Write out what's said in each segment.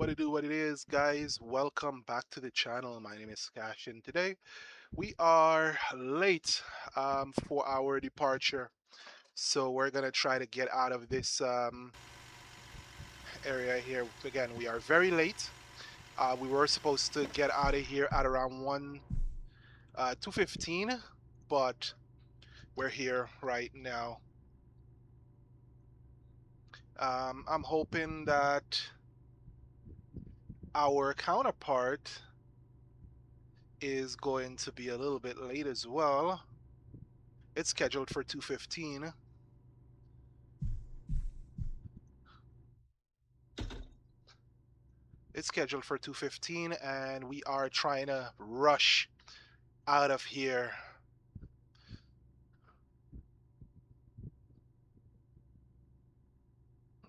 What it do, what it is, guys. Welcome back to the channel. My name is Cash, and today we are late for our departure. So we're gonna try to get out of this area here. Again, we are very late. We were supposed to get out of here at around 2:15, but we're here right now. I'm hoping that our counterpart is going to be a little bit late as well. It's scheduled for 2:15. It's scheduled for 2:15 and we are trying to rush out of here.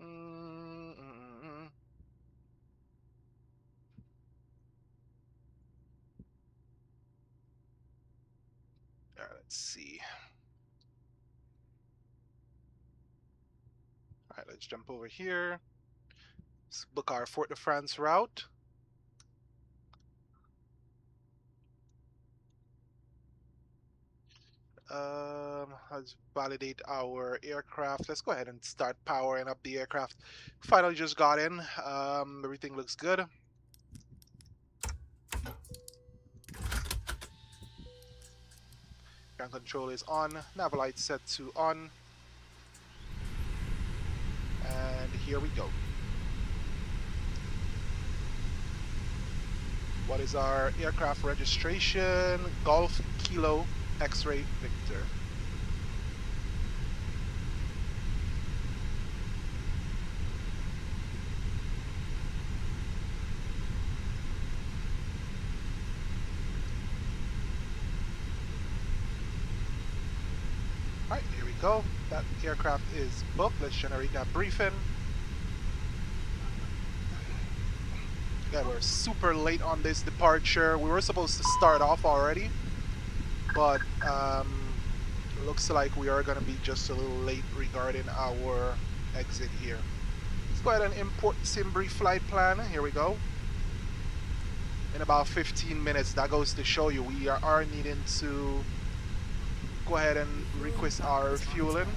Mm, mm, mm, mm. All right, let's see. All right, let's jump over here. Let's book our Fort de France route. Let's validate our aircraft. Let's go ahead and start powering up the aircraft. Finally just got in. Everything looks good. Ground control is on. Nav light set to on. And here we go. What is our aircraft registration? Golf Kilo X-Ray Victor. Alright, here we go. That aircraft is booked. Let's generate that briefing. Yeah, we're super late on this departure. We were supposed to start off already, but looks like we are going to be just a little late regarding our exit here. Let's go ahead and import Simbri flight plan. Here we go. In about 15 minutes, that goes to show you we are needing to go ahead and request our fueling.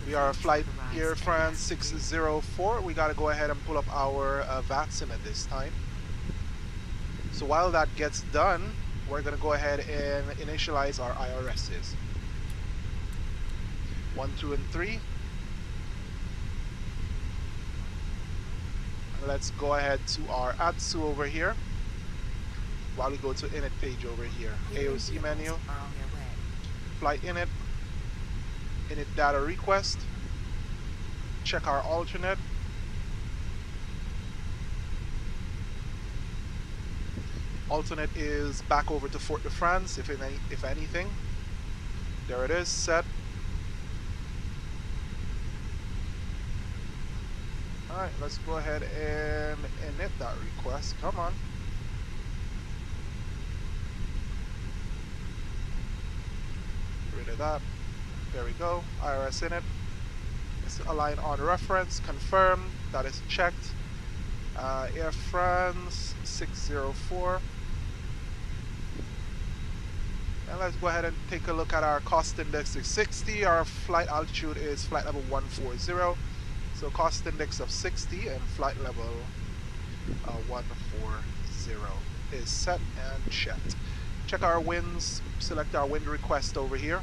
We are flight Air France 604. We got to go ahead and pull up our VATSIM at this time. So while that gets done, we're going to go ahead and initialize our IRSs. 1, 2, and 3. Let's go ahead to our ATSU over here. While we go to init page over here. AOC menu. Flight init. Init data request. Check our alternate. Alternate is back over to Fort de France, if anything. There it is, set. Alright, let's go ahead and init that request. Come on. Get rid of that. There we go. IRS init. Let's align on reference. Confirm. That is checked. Air France 604. And let's go ahead and take a look at our cost index is 60. Our flight altitude is flight level 140. So cost index of 60 and flight level 140 is set and checked. Check our winds. Select our wind request over here.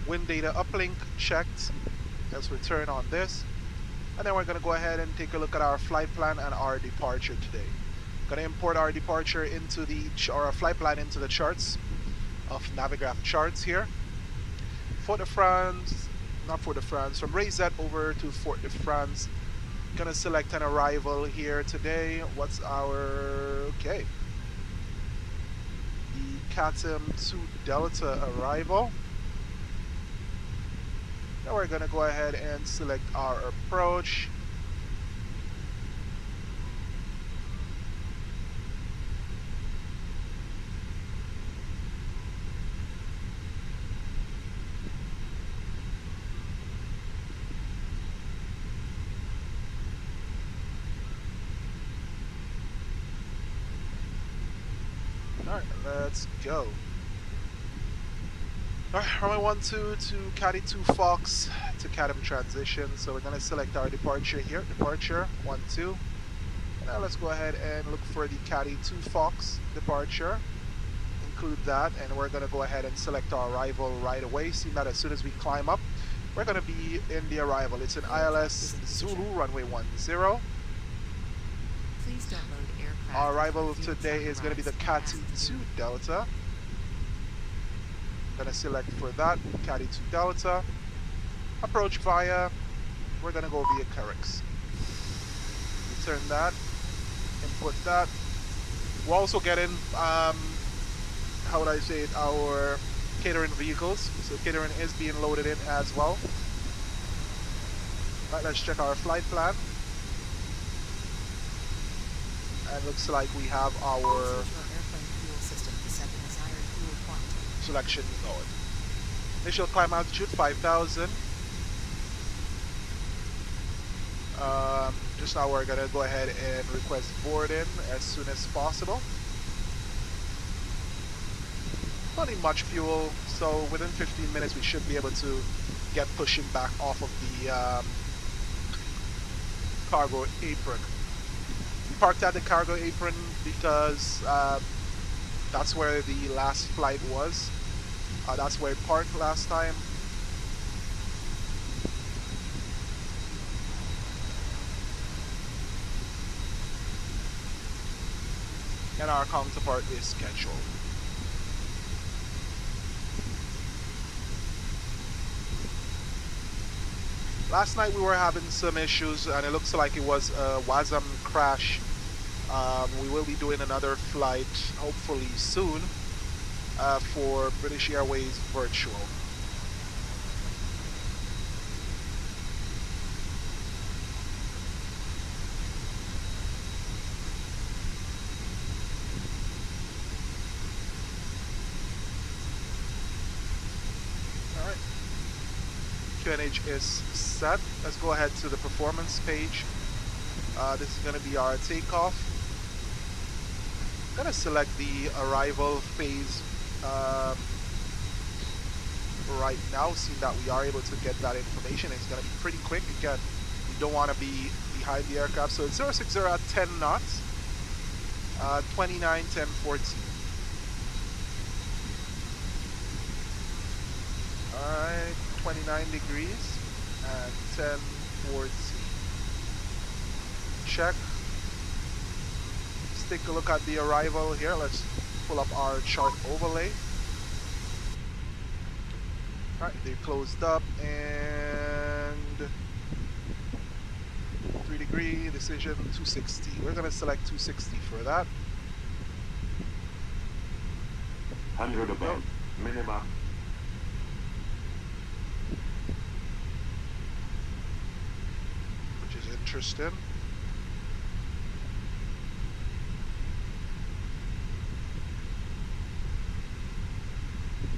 Wind data uplink checked. Let's return on this. And then we're going to go ahead and take a look at our flight plan and our departure today. Going to import our departure into our flight plan into the charts of Navigraph charts here. Fort de France, not Fort de France, from Rayzet over to Fort de France. Going to select an arrival here today. What's our, okay. The CATM 2 Delta arrival. Now we're going to go ahead and select our approach. Alright, let's go. Alright, runway 12 to Caddy 2 Fox to Cadam transition. So we're going to select our departure here. Departure 12. Now let's go ahead and look for the Caddy 2 Fox departure. Include that, and we're going to go ahead and select our arrival right away. See that as soon as we climb up, we're going to be in the arrival. It's an ILS Zulu, runway 10. Please don't load aircraft. Our arrival today is going to be the Caddy 2 Delta. I'm going to select for that, Caddy 2 Delta. Approach via, we're going to go via Carrix. Return that, input that. We're also getting, how would I say it, our catering vehicles. So catering is being loaded in as well. Right, let's check our flight plan. And looks like we have our selection going. Initial climb altitude 5,000. Just now we're gonna go ahead and request boarding as soon as possible. Not need much fuel, so within 15 minutes we should be able to get pushing back off of the cargo apron. We parked at the cargo apron because that's where the last flight was. That's where it parked last time. And our counterpart is scheduled. Last night we were having some issues and it looks like it was a WASM crash. We will be doing another flight hopefully soon for British Airways Virtual. QNH is set. Let's go ahead to the performance page. This is going to be our takeoff. I'm going to select the arrival phase right now, seeing that we are able to get that information. It's going to be pretty quick. Again, we don't want to be behind the aircraft. So it's 060 at 10 knots, 29, 10, 14. Alright, 29 degrees and 10, 14. Check. Let's take a look at the arrival here. Let's pull up our chart overlay. Alright, they closed up and 3 degree, decision 260. We're going to select 260 for that. 100 above, minima. Which is interesting.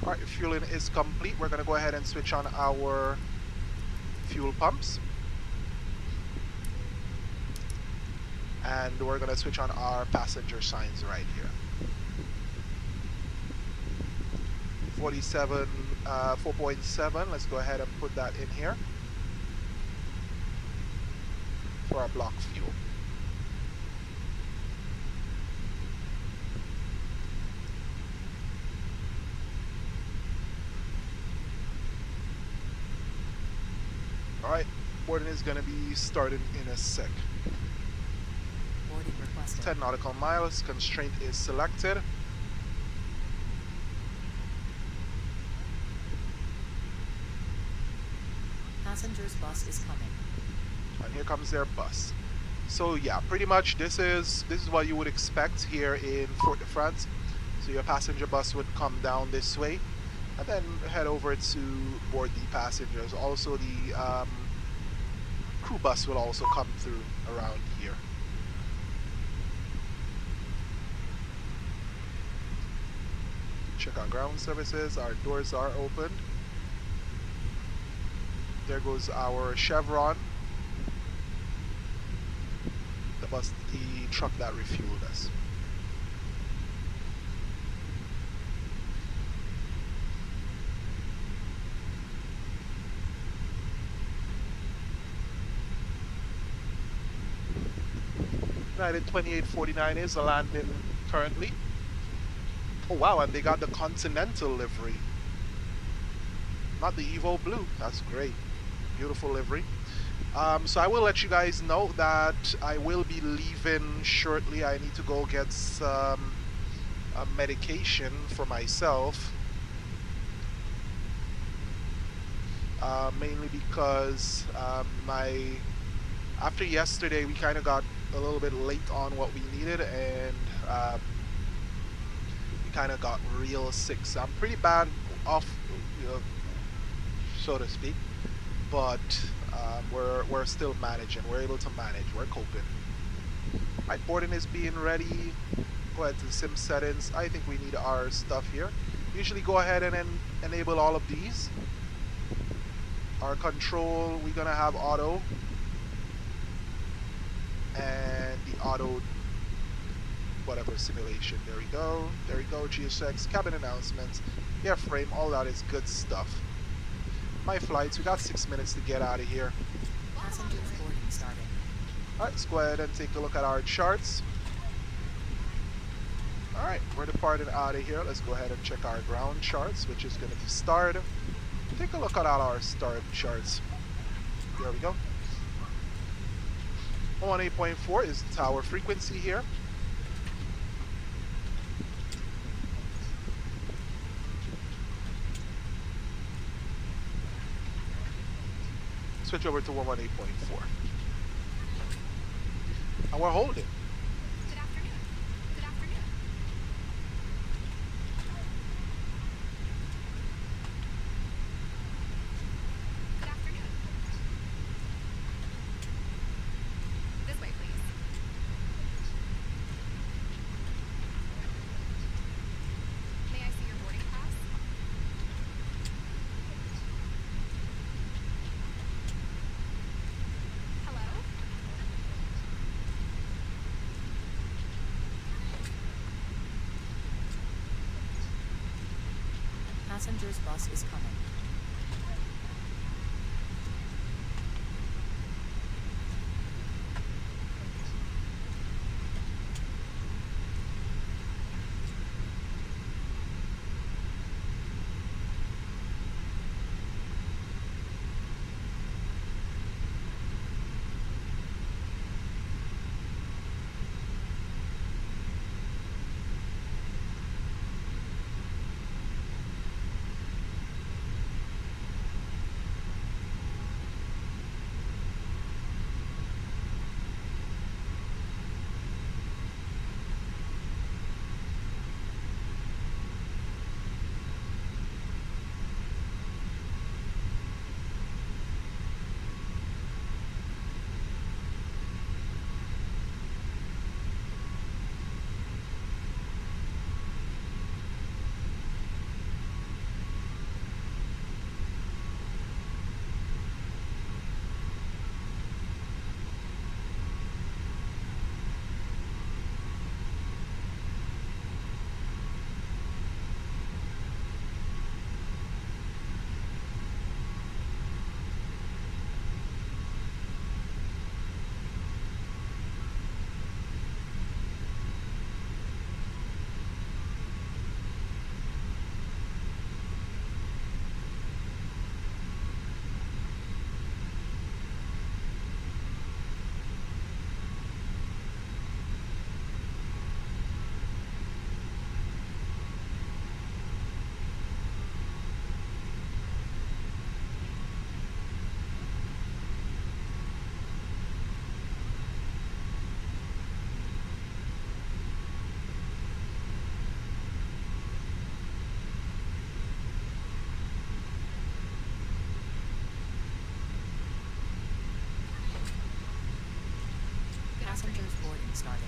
Alright, fueling is complete. We're going to go ahead and switch on our fuel pumps. And we're going to switch on our passenger signs right here. 47, 4.7. Let's go ahead and put that in here for our block fuel. Alright, boarding is going to be started in a sec. Boarding requested. 10 nautical miles, constraint is selected. Passengers bus is coming. And here comes their bus. So yeah, pretty much this is what you would expect here in Fort de France. So your passenger bus would come down this way and then head over to board the passengers. Also the crew bus will also come through around here. Check our ground services. Our doors are opened. There goes our chevron. The truck that refueled us. United 2849 is landing currently. Oh wow, and they got the Continental livery, not the Evo Blue. That's great. Beautiful livery. So I will let you guys know that I will be leaving shortly. I need to go get some medication for myself. Mainly because after yesterday we kind of got a little bit late on what we needed, and we kind of got real sick. So I'm pretty bad off, you know, so to speak. But we're still managing. We're able to manage. We're coping. Right, boarding is being ready. Go ahead to the sim settings. I think we need our stuff here. Usually go ahead and enable all of these. Our control, we're gonna have auto, and the auto whatever simulation. There we go. There we go. GSX, cabin announcements, airframe, all that is good stuff. My flights, we got 6 minutes to get out of here. Passengers boarding started. Alright, let's go ahead and take a look at our charts. Alright, we're departing out of here. Let's go ahead and check our ground charts, which is going to be starred. Take a look at all our starred charts. There we go. 118.4 is the tower frequency here. Switch over to 118.4. And we're holding. Good afternoon. Good afternoon. Good afternoon. This way, please. May I see your boarding pass? Hello? Passengers bus is coming. Passengers boarding started.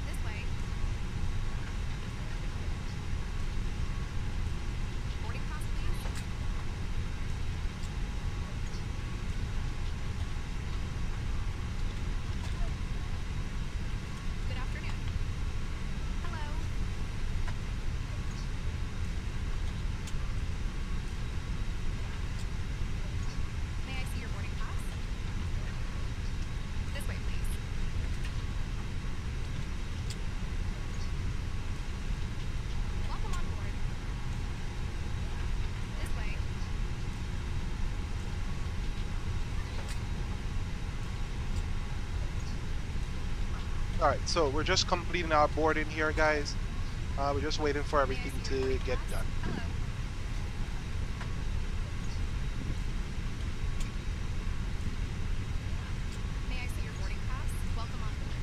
This way. Boarding All right, so we're just completing our boarding here, guys. We're just waiting for May I everything see your to boarding get pass? done. Hello. May I see your boarding pass? Welcome on board.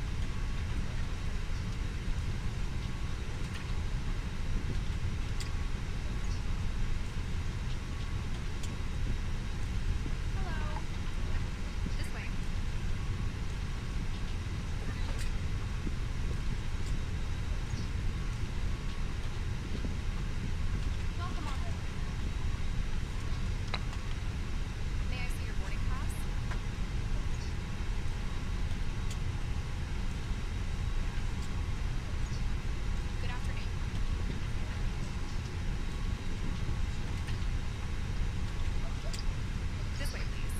Hello. This way. Welcome on board. May I see your boarding pass? Good afternoon. This way, please.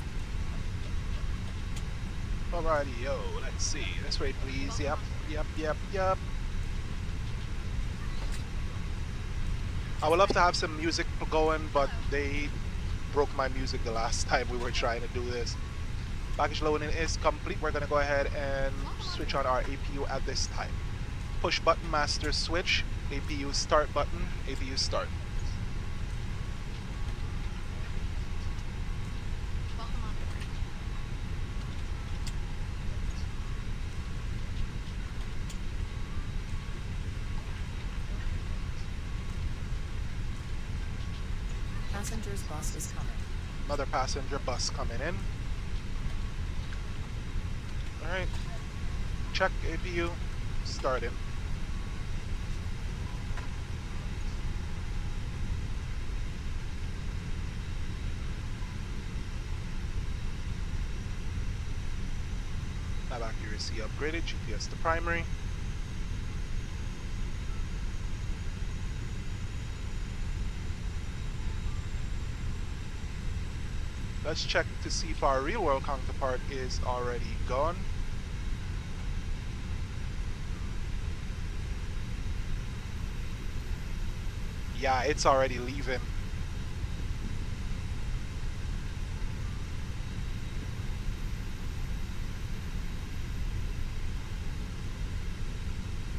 Alrighty, yo, let's see. This way, please. Yep, yep, yep, yep. I would love to have some music going, but they broke my music the last time we were trying to do this. Package loading is complete. We're gonna go ahead and switch on our APU at this time. Push button, master switch, APU start button, APU start. Welcome on board. Passengers bus is coming. Another passenger bus coming in. Alright. Check APU, starting. Nav accuracy upgraded, GPS to primary. Let's check to see if our real world counterpart is already gone. Yeah, it's already leaving.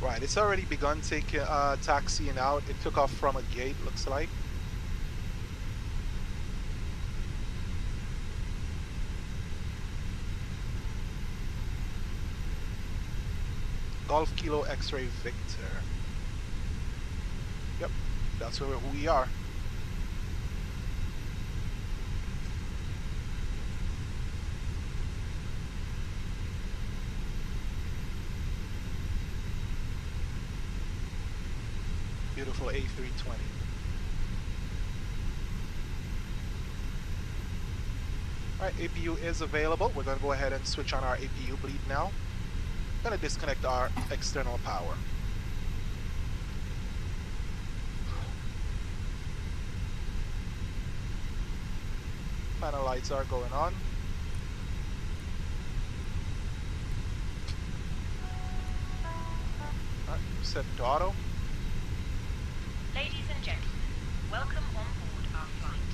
Right, it's already begun taking taxiing out. It took off from a gate, looks like. Golf Kilo X-Ray Victor. Yep, that's where we are. Beautiful A320. Alright, APU is available. We're going to go ahead and switch on our APU bleed now. Going to disconnect our external power. Panel lights are going on. Alright, set to auto. Ladies and gentlemen, welcome on board our flight.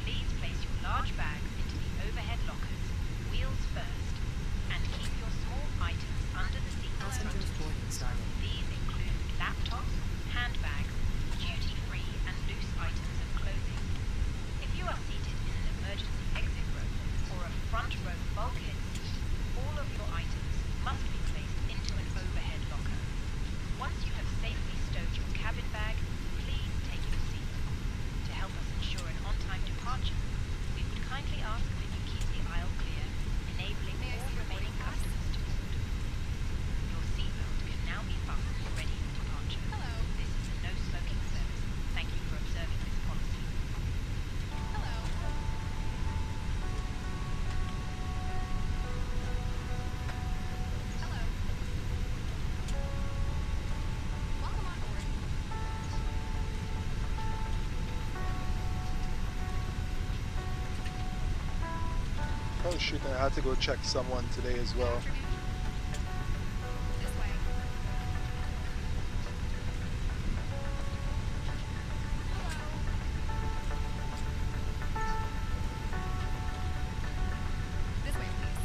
Please place your large bags into the overhead lockers, wheels first, and keep your small items under the seat in front Passengers of you. boarding started. These include laptops, handbags, duty-free and loose items of clothing. If you are seated in an emergency exit row or a front row bulkhead seat, all of your items must be placed into an overhead locker. Once you have safely stowed your cabin bag, please take your seat. To help us ensure an on-time departure, we would kindly ask that you keep the aisle clear, enabling May I all see your remaining boarding pass? customers to board. Your seatbelt can now be fastened ready for departure. Hello. This is a no-smoking service. Thank you for observing this policy. Hello. Hello. Welcome on board. Oh shoot, I had to go check someone today as Good well. afternoon. This way. Hello. This way, please.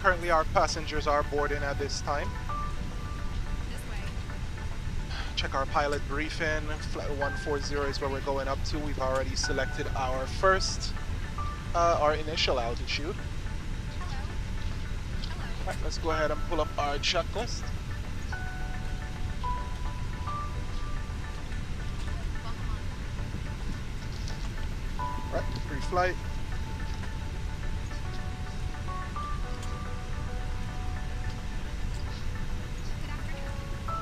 Currently, our passengers are boarding at this time. This way. Check our pilot briefing. Flight 140 is where we're going up to. We've already selected our our initial altitude. Hello. Hello. All right, let's go ahead and pull up our checklist. Welcome on board. All right, pre-flight. Good afternoon. Hello.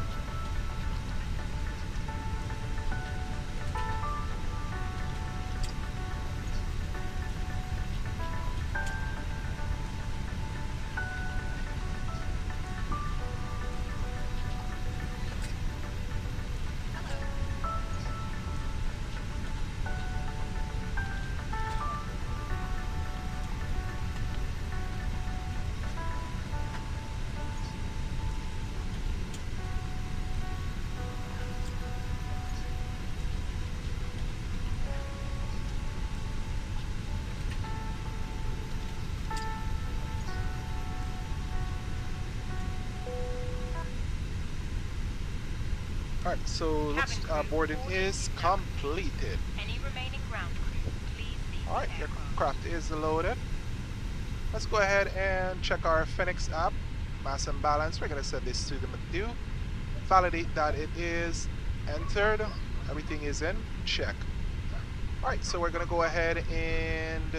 All right, so looks boarding is completed. Any remaining ground crew, please leave All right, the your aircraft. craft is loaded. Let's go ahead and check our Fenix app. Mass and balance. We're gonna set this to the McDo. Validate that it is entered. Everything is in. Check. All right, so we're gonna go ahead and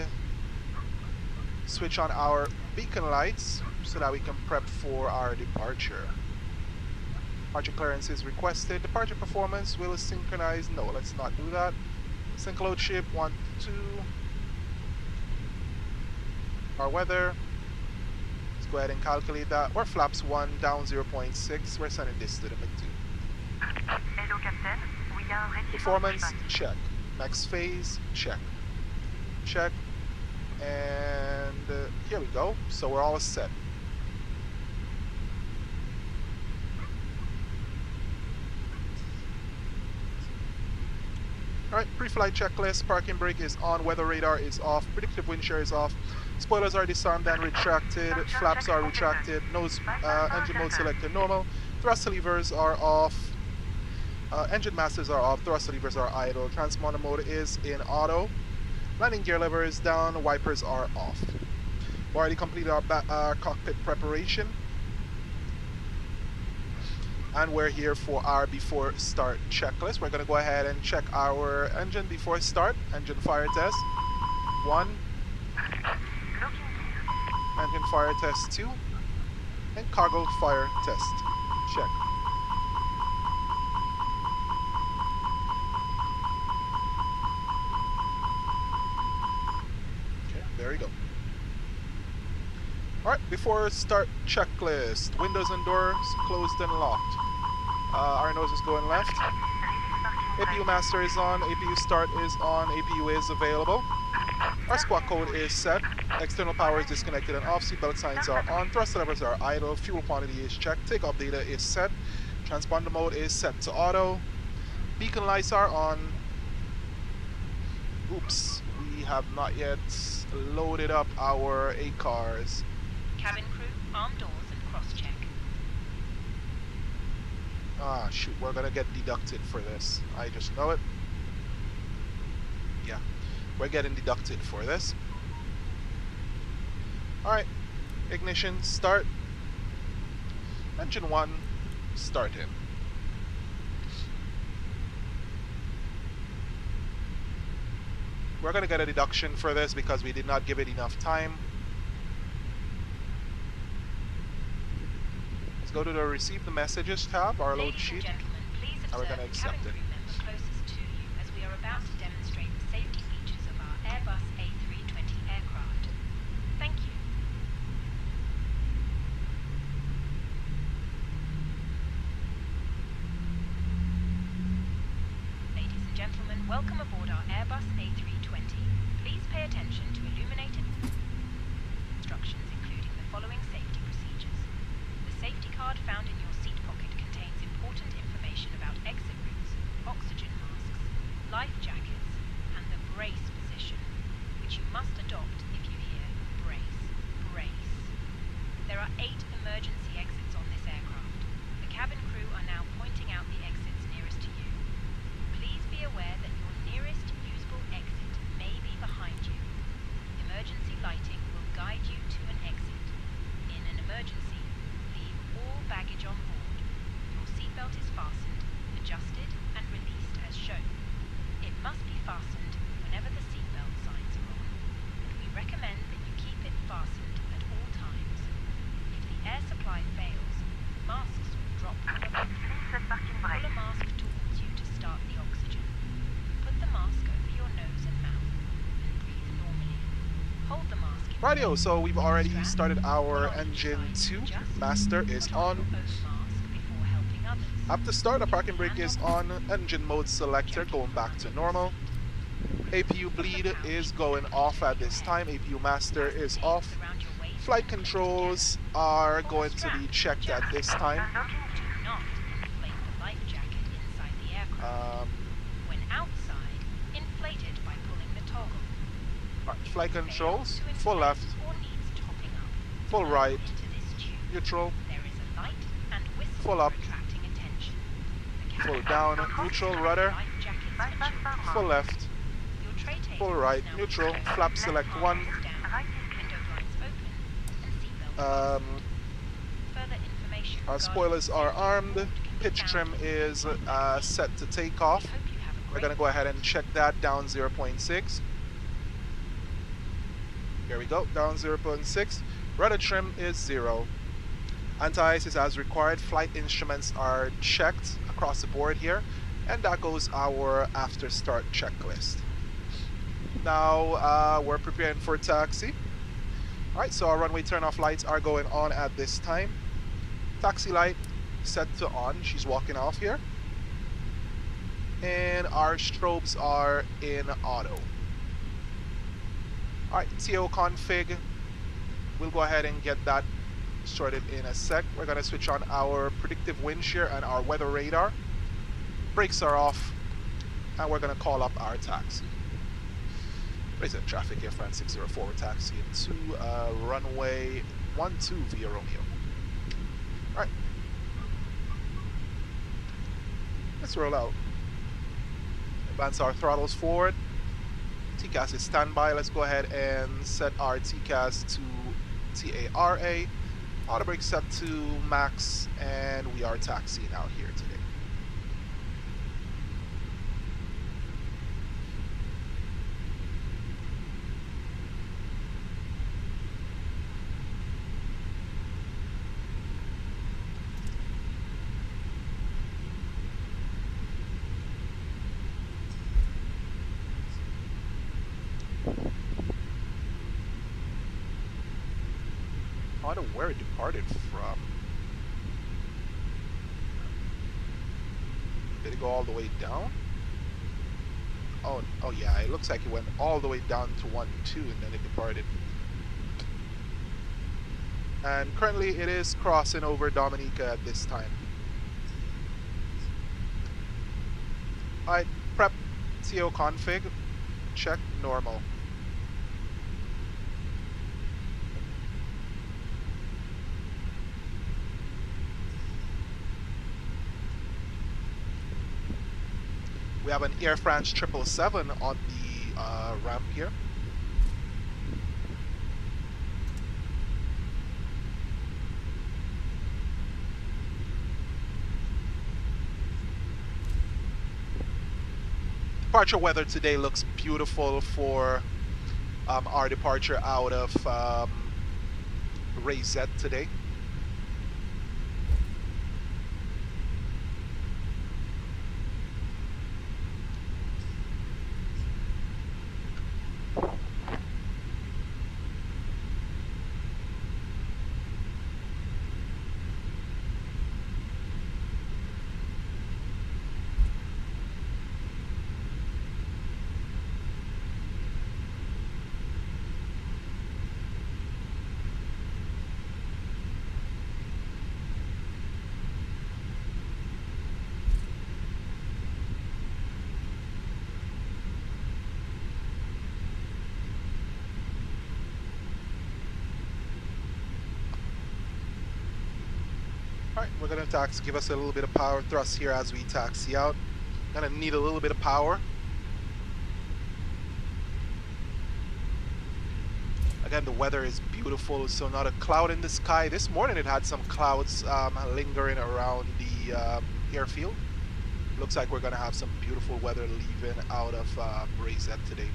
switch on our beacon lights so that we can prep for our departure. Departure clearance is requested. Departure performance will synchronize. No, let's not do that. Sync load ship 1, 2. Our weather. Let's go ahead and calculate that. We're flaps 1 down 0.6. We're sending this to the McDo. Hello, Captain. We are ready. Performance, check. Next phase, check. Check. And here we go. So we're all set. Alright, pre-flight checklist. Parking brake is on. Weather radar is off. Predictive wind shear is off. Spoilers are disarmed and retracted. Flaps are retracted. Nose engine mode selected normal. Thrust levers are off. Engine masters are off. Thrust levers are idle. Transponder mode is in auto. Landing gear lever is down. Wipers are off. We already completed our cockpit preparation. And we're here for our before start checklist. We're going to go ahead and check our engine before start. Engine fire test 1. Engine fire test 2. And cargo fire test. Check. Okay, there we go. Alright, before start checklist. Windows and doors closed and locked. Our nose is going left. APU master is on. APU start is on. APU is available. Our squawk code is set. External power is disconnected and off. Seatbelt signs are on. Thrust levers are idle. Fuel quantity is checked. Takeoff data is set. Transponder mode is set to auto. Beacon lights are on. Oops, we have not yet loaded up our ACARs. Cabin crew, arm doors and cross-check. Ah, shoot, we're gonna get deducted for this. I just know it. Yeah, we're getting deducted for this. Alright, ignition, start. Engine 1, start him. We're gonna get a deduction for this because we did not give it enough time. Let's go to the receive the messages tab, our load Ladies sheet. and gentlemen, please Now we're observe gonna the accept cabin it. crew member closest to you as we are about to demonstrate the safety features of our Airbus A320 aircraft. Thank you. Ladies and gentlemen, welcome aboard our Airbus A320. Please pay attention to illuminated instructions including the following safety procedures. The safety card found in your seat pocket contains important information about exit routes, oxygen masks, life jackets, and the brace position, which you must adopt if you hear brace, brace. adjusted and released as shown. It must be fastened whenever the seatbelt signs are on, and we recommend that you keep it fastened at all times. If the air supply fails, masks will drop from above. Utilise le parking Pull brake. a mask towards you to start the oxygen. Put the mask over your nose and mouth and breathe normally. Hold the mask in Rightio, place so we've with the already strap. started our Pull on each engine side 2. to adjust. Master is Put on on. your own mask before helping others. After start, the Keep parking the brake hand is on the on. seat. Engine mode selector Jacket going from back under to the normal. seat. APU bleed is going off at this time. APU master As the is tape off. around your waist Flight and clip controls together. are Pull the going to strap be checked at adjust. this time. Unlocking Do gear. not inflate the life jacket inside the aircraft. When outside, inflate it by pulling the toggle. Alright, If flight it controls, fails to full inflate left, or needs topping up, full blow right, into this tube. neutral, There is a light and whistle full for up, attracting attention. The full cabin down, crew neutral, carries rudder, life jackets for Bypass children. Parma. full left, Your tray table full is right, now neutral, closed. flap Left select arm 1. Arms down, Right is clear. window blinds open, and seatbelt Um, fastened. Further information our regarding spoilers are safety armed. support can be Pitch found trim in the is contact set to take sheet. off. We hope you have a We're great going to go ahead and flight. check that down 0.6. Here we go, down 0.6. Rudder trim is 0. Anti-ice is as required. Flight instruments are checked across the board here. And that goes our after start checklist. Now we're preparing for taxi. Alright, so our runway turn off lights are going on at this time. Taxi light set to on. She's walking off here. And our strobes are in auto. Alright, TO config. We'll go ahead and get that sorted in a sec. We're going to switch on our predictive wind shear and our weather radar. Brakes are off. And we're going to call up our taxi. Raise the traffic here, France 604. We're taxiing to runway 12 via Romeo. Alright. Let's roll out. Advance our throttles forward. TCAS is standby. Let's go ahead and set our TCAS to TARA. Auto brake set to max, and we are taxiing out here today. I don't know where it departed from. Did it go all the way down? Oh yeah, it looks like it went all the way down to 1-2 and then it departed. And currently it is crossing over Dominica at this time. Alright, prep CO config, check normal. We have an Air France 777 on the ramp here. Departure weather today looks beautiful for our departure out of Ray Z today. Alright, we're gonna give us a little bit of power thrust here as we taxi out. Gonna need a little bit of power. Again, the weather is beautiful, so not a cloud in the sky. This morning it had some clouds lingering around the airfield. Looks like we're going to have some beautiful weather leaving out of Rayset today.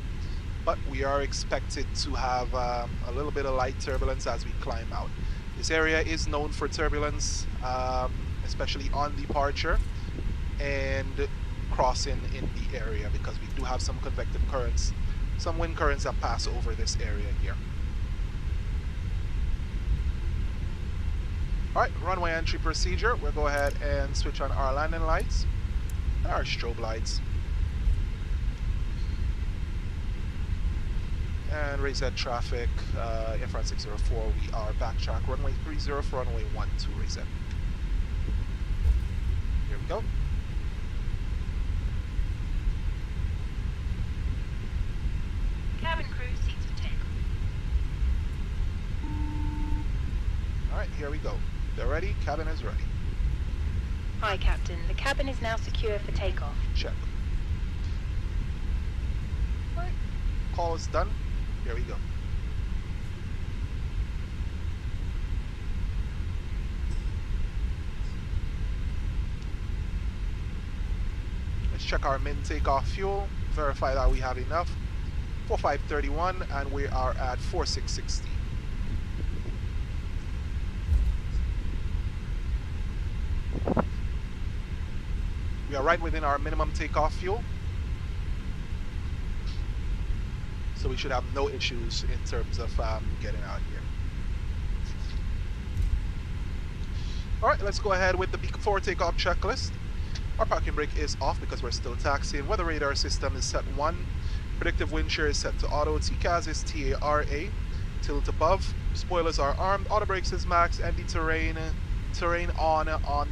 But we are expected to have a little bit of light turbulence as we climb out. This area is known for turbulence, especially on departure and crossing in the area, because we do have some convective currents, some wind currents that pass over this area here. Alright, runway entry procedure. We'll go ahead and switch on our landing lights and our strobe lights. And raise that traffic, Airfront 604, we are backtrack, runway 30 for runway 12, raise that. Here we go. Cabin crew seats for takeoff. Alright, here we go. They're ready, cabin is ready. Hi, Captain. The cabin is now secure for takeoff. Check. Alright, call is done. Here we go. Let's check our min takeoff fuel, verify that we have enough. 4531, and we are at 4660. We are right within our minimum takeoff fuel, so we should have no issues in terms of getting out here. Alright, let's go ahead with the before takeoff checklist. Our parking brake is off because we're still taxiing. Weather radar system is set 1. Predictive wind shear is set to auto. TCAS is TARA. Tilt above. Spoilers are armed. Auto brakes is max. And the terrain on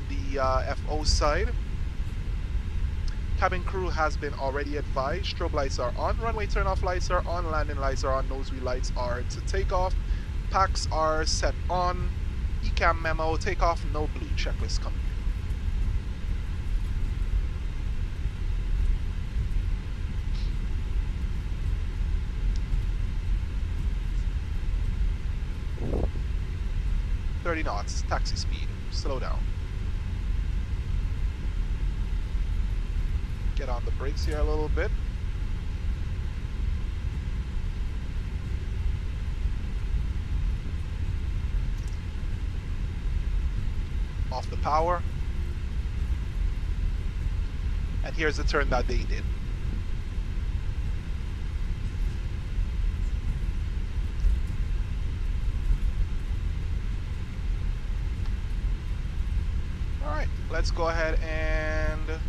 the FO side. Cabin crew has been already advised. Strobe lights are on. Runway turn off lights are on. Landing lights are on. Nose wheel lights are to take off. Packs are set on. ECAM memo. Takeoff no blue. Checklist coming. .30 knots, taxi speed, slow down. Get on the brakes here a little bit. Off the power. And here's the turn that they did. Let's go ahead and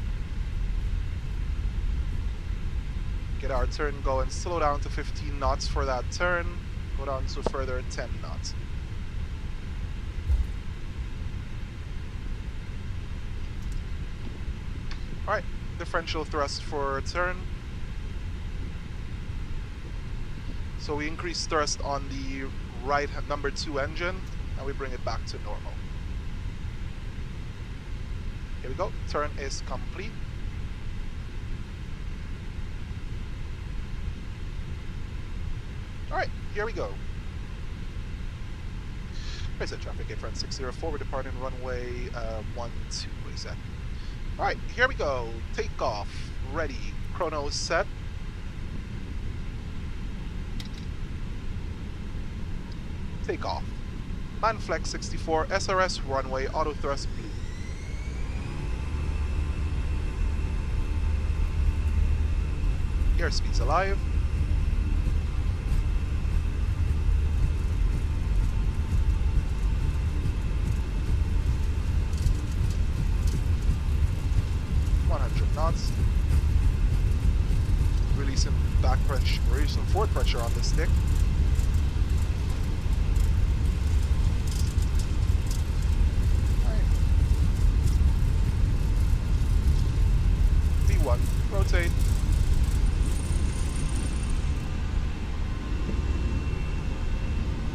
get our turn going. Slow down to 15 knots for that turn. Go down to further 10 knots. Alright, differential thrust for turn. So we increase thrust on the right number 2 engine and we bring it back to normal. Here we go, turn is complete. Alright, here we go. Where's that traffic? Airfront 604, we're departing runway 12, is that? Alright, here we go. Takeoff, ready, chrono set. Takeoff. Manflex 64, SRS runway, auto thrust blue. Airspeed's alive. Knots. Releasing back pressure, releasing forward pressure on the stick. Alright. V1, rotate.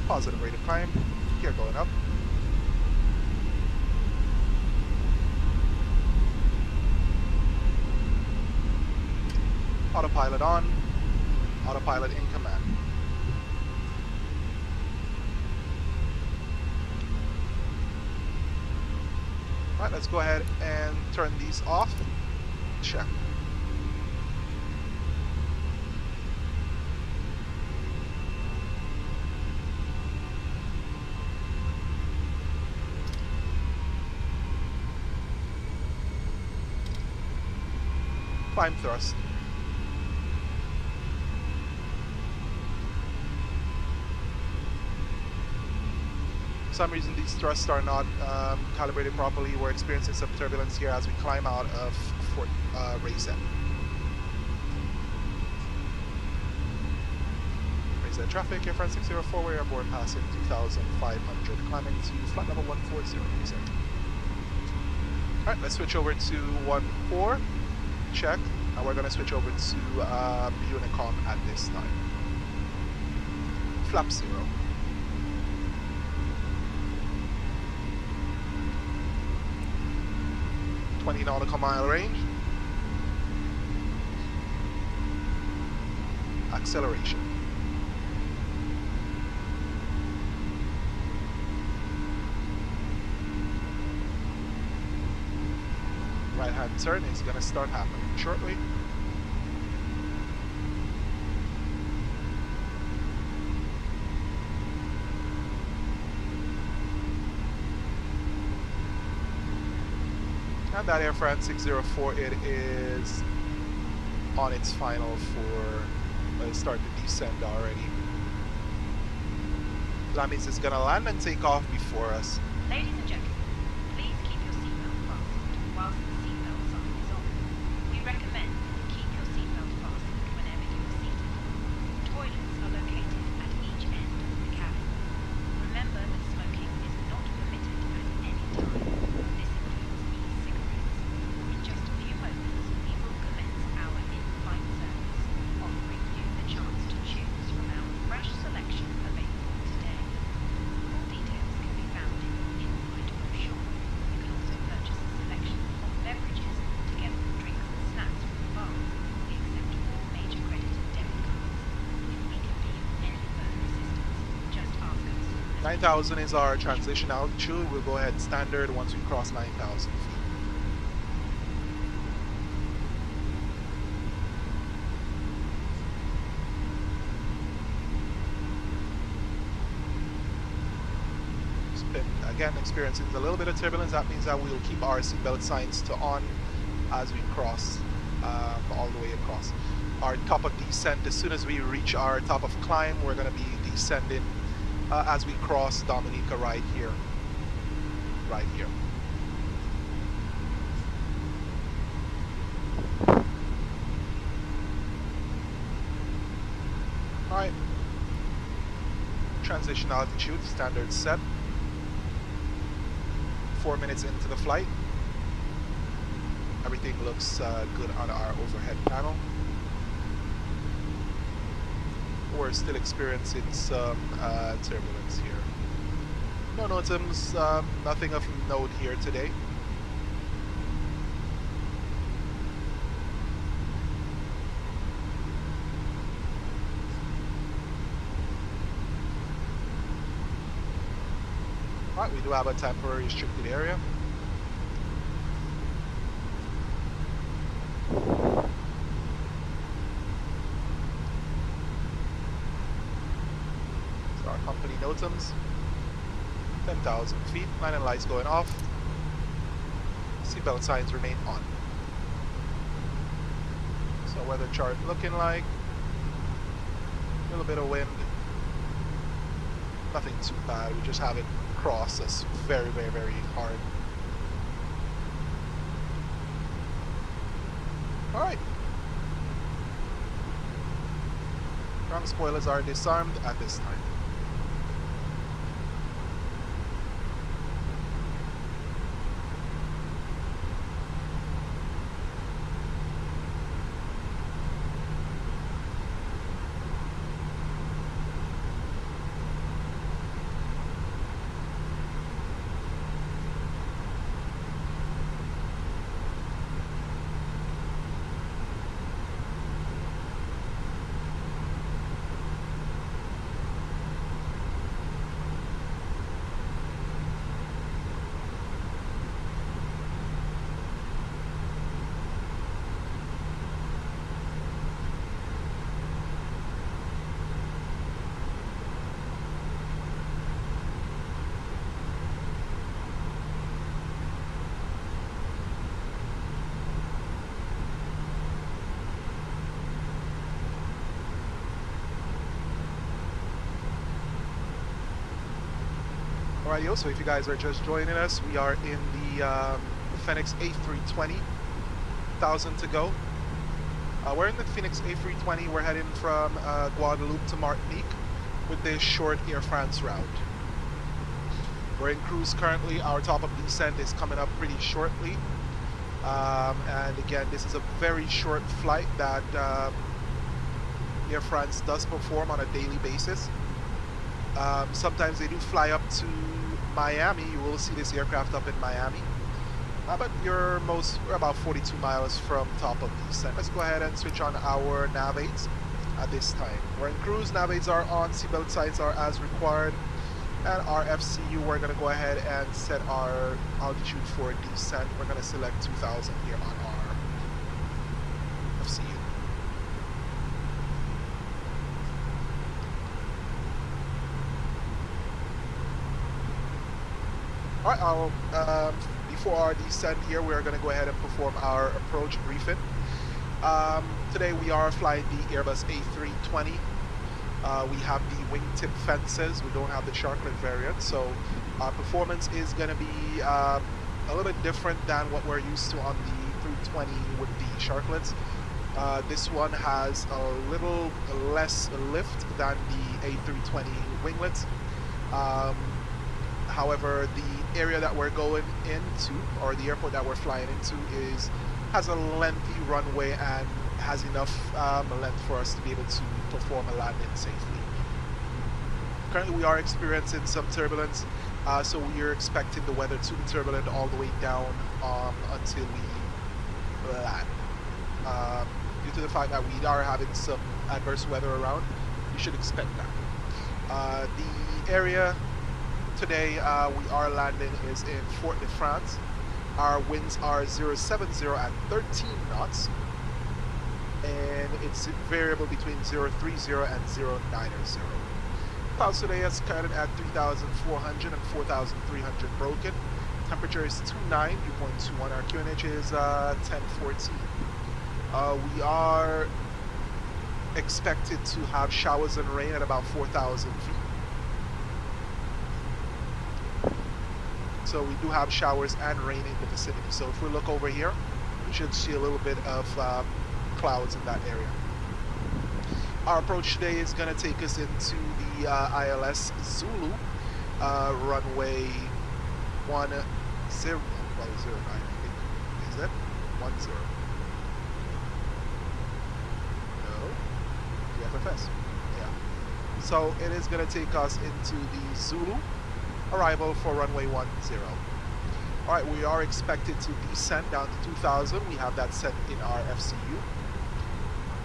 Positive rate of climb. Gear going up. Autopilot on, autopilot in command. Alright, let's go ahead and turn these off. Check. Climb thrust. For some reason these thrusts are not calibrated properly. We're experiencing some turbulence here as we climb out of Fort Rayset. Rayset traffic, Air France 604, we're aboard passing 2,500, climbing to flight level 140 Rayset. Alright, let's switch over to 14, check, and we're going to switch over to Unicom at this time. Flap 0. Nautical mile range. Acceleration. Right hand turn is going to start happening shortly. And that Air France 604, it is on its final for start to descend already. That means it's going to land and take off before us. Ladies and gentlemen, please keep your seatbelt fastened whilst the seatbelt sign is on. We recommend that you keep your seatbelt fastened whenever you are seated. Toilets are located at each end of the cabin. Remember that smoking is not permitted at any time. This includes e-cigarettes. In just a few moments, we will commence our in-flight service, offering you the chance to choose from our fresh selection available today. All details can be found in the in-flight brochure. You can also purchase a selection of beverages together with drinks and snacks from the bar. We accept all major credit and debit cards. If we can be of any further assistance, just ask us. 9,000 is our transition altitude. We'll go ahead standard once we cross 9,000 feet. Again, experiencing a little bit of turbulence. That means that we'll keep our seatbelt signs to on as we cross all the way across. Our top of descent, as soon as we reach our top of climb, we're going to be descending as we cross Dominica right here. Right here. Alright. Transition altitude, standard set. 4 minutes into the flight. Everything looks good on our overhead panel. We're still experiencing some turbulence here. No NOTAMs, nothing of note here today. Alright, we do have a temporary restricted area. So our company NOTAMs. 10,000 feet, landing lights going off. Seatbelt signs remain on. So weather chart looking like a little bit of wind. Nothing too bad, we just have it cross us very, very, very hard. Alright. Ground spoilers are disarmed at this time. Alrighty, so if you guys are just joining us, we are in the Fenix A320, 1,000 to go. We're in the Fenix A320. We're heading from Guadeloupe to Martinique with this short Air France route. We're in cruise currently. Our top of descent is coming up pretty shortly. And again, this is a very short flight that Air France does perform on a daily basis. Sometimes they do fly up to Miami. You will see this aircraft up in Miami. But we're about 42 miles from top of descent. Let's go ahead and switch on our nav aids at this time. We're in cruise, nav aids are on, seatbelt signs are as required. And our FCU, we're going to go ahead and set our altitude for descent. We're going to select 2,000 here on our FCU. Alright, before our descent here, we're going to go ahead and perform our approach briefing. Today we are flying the Airbus A320. We have the wingtip fences. We don't have the Sharklet variant, so our performance is going to be a little bit different than what we're used to on the 320 with the Sharklets. This one has a little less lift than the A320 winglets. However, the area that we're going into, or the airport that we're flying into, has a lengthy runway and has enough length for us to be able to perform a landing safely. Currently we are experiencing some turbulence, so we are expecting the weather to be turbulent all the way down until we land. Due to the fact that we are having some adverse weather around, you should expect that. The area today we are landing is in Fort de France. Our winds are 070 at 13 knots, and it's variable between 030 and 090. Clouds today is currently at 3,400 and 4,300 broken. Temperature is 29, dew point 21. Our QNH is 1014. We are expected to have showers and rain at about 4,000 feet. So we do have showers and rain in the vicinity. So if we look over here, we should see a little bit of clouds in that area. Our approach today is going to take us into the ILS Zulu, runway 10, well, 09, I think. Is it? 10. No. VFFS. Yeah. So it is going to take us into the Zulu. Arrival for runway 10. Alright, we are expected to descend down to 2,000. We have that set in our FCU.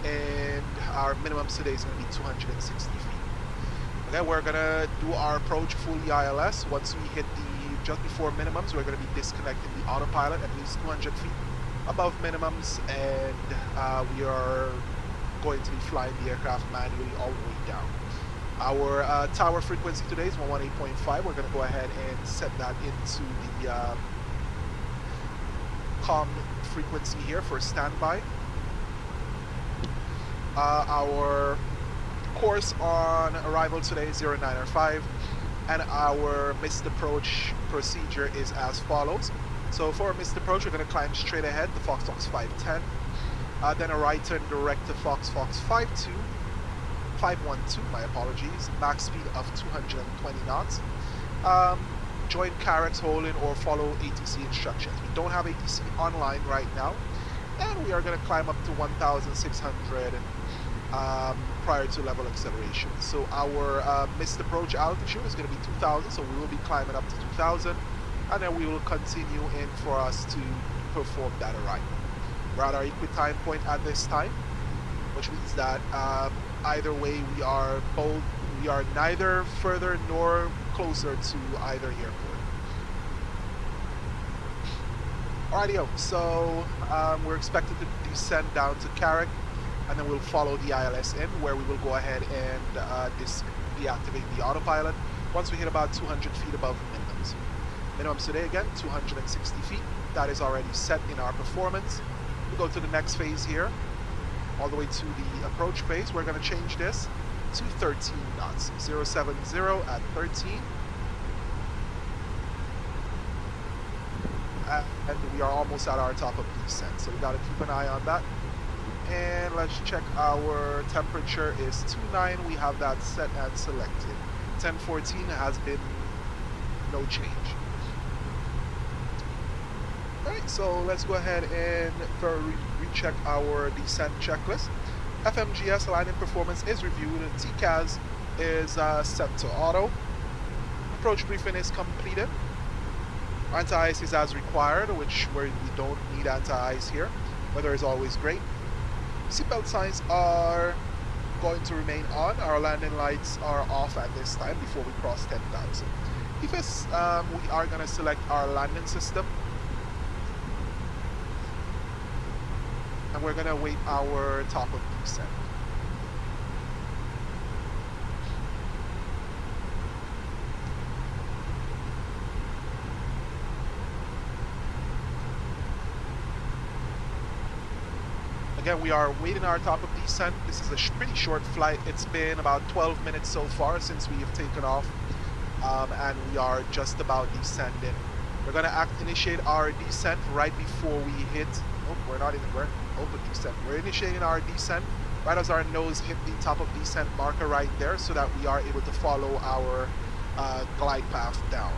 And our minimum today is going to be 260 feet. Okay, we're going to do our approach fully ILS. Once we hit the just before minimums, we're going to be disconnecting the autopilot at least 200 feet above minimums. And we are going to be flying the aircraft manually all the way down. Our tower frequency today is 118.5. We're going to go ahead and set that into the COM frequency here for standby. Our course on arrival today is 095, and our missed approach procedure is as follows. So for a missed approach, we're going to climb straight ahead, the Fox 510, then a right turn direct to Fox 512, my apologies, max speed of 220 knots. Join Carrack's holding or follow ATC instructions. We don't have ATC online right now, and we are going to climb up to 1,600 prior to level acceleration. So our missed approach altitude is going to be 2,000, so we will be climbing up to 2,000, and then we will continue in for us to perform that arrival. We're at our equitime point at this time, which means that either way we are neither further nor closer to either airport. Alrighty, so we're expected to descend down to Carrack, and then we'll follow the ILS in, where we will go ahead and deactivate the autopilot once we hit about 200 feet above minimums. Minimums today, again, 260 feet. That is already set in our performance. We go to the next phase here, all the way to the approach phase. We're going to change this to 13 knots, 070 at 13. and we are almost at our top of descent, so we got to keep an eye on that. And let's check our temperature is 29. We have that set and selected. 1014 has been no change. Alright, so let's go ahead and recheck our descent checklist. FMGS aligning performance is reviewed. TCAS is set to auto. Approach briefing is completed. Anti-ice is as required, which we don't need anti-ice here. Weather is always great. Seatbelt signs are going to remain on. Our landing lights are off at this time before we cross 10,000. EFIS, we are going to select our landing system. And we're going to wait our top of descent. Again, we are waiting our top of descent. This is a pretty short flight. It's been about 12 minutes so far since we have taken off, and we are just about descending. We're going to initiate our descent right before we hit. Oh, we're not even. We're over descent. We're initiating our descent right as our nose hit the top of descent marker right there, so that we are able to follow our glide path down,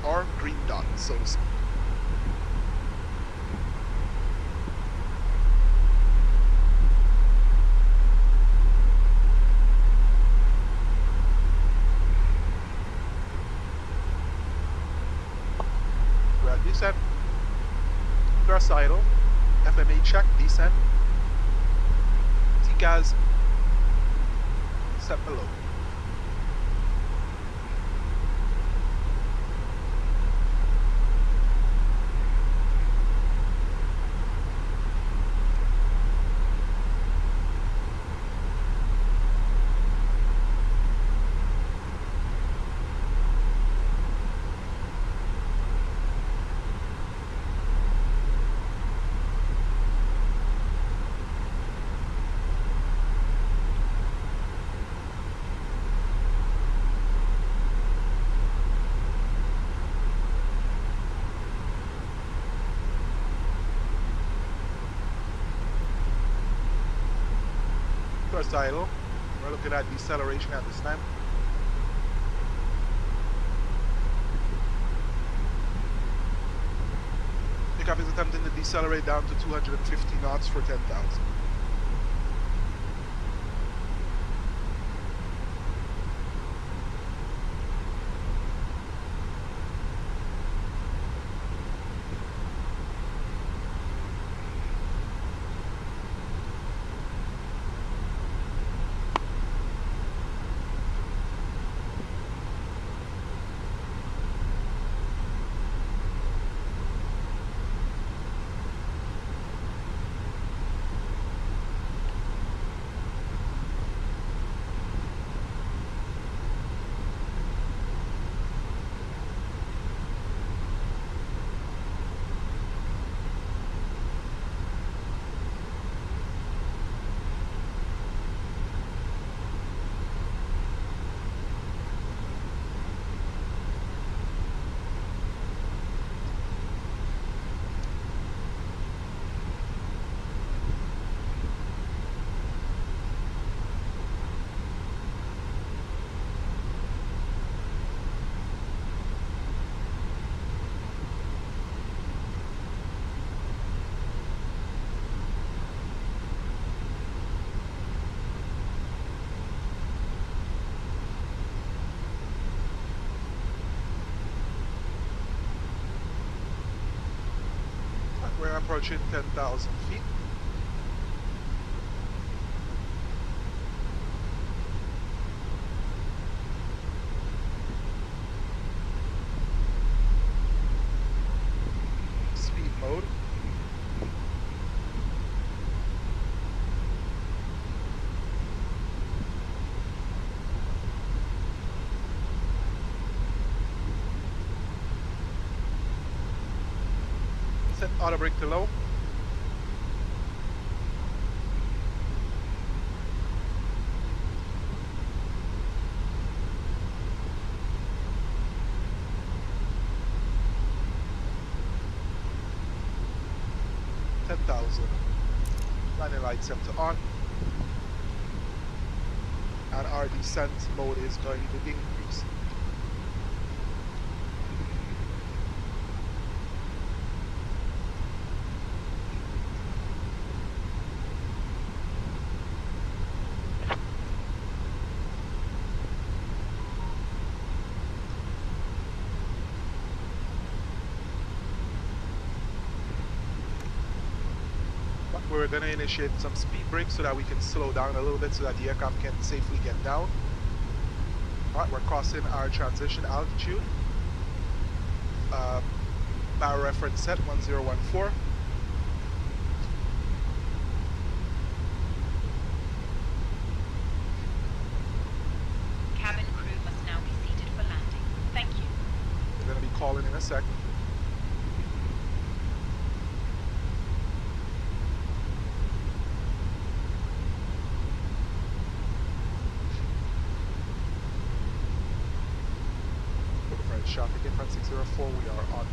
or green dot, so to speak. Descent, thrust idle, FMA check, descent, TCAS set below. Thrust idle. We're looking at deceleration at this time. Takeoff is attempting to decelerate down to 250 knots for 10,000. We're approaching 10,000 feet. Speed mode. Set auto brake to low. closing. Landing lights set to on. And our descent mode is going to increase. We're going to initiate some speed brakes so that we can slow down a little bit so that the aircraft can safely get down. Alright, we're crossing our transition altitude. Barrel reference set 1014. Cabin crew must now be seated for landing. Thank you. We're going to be calling in a sec. Traffic in front 604, we are on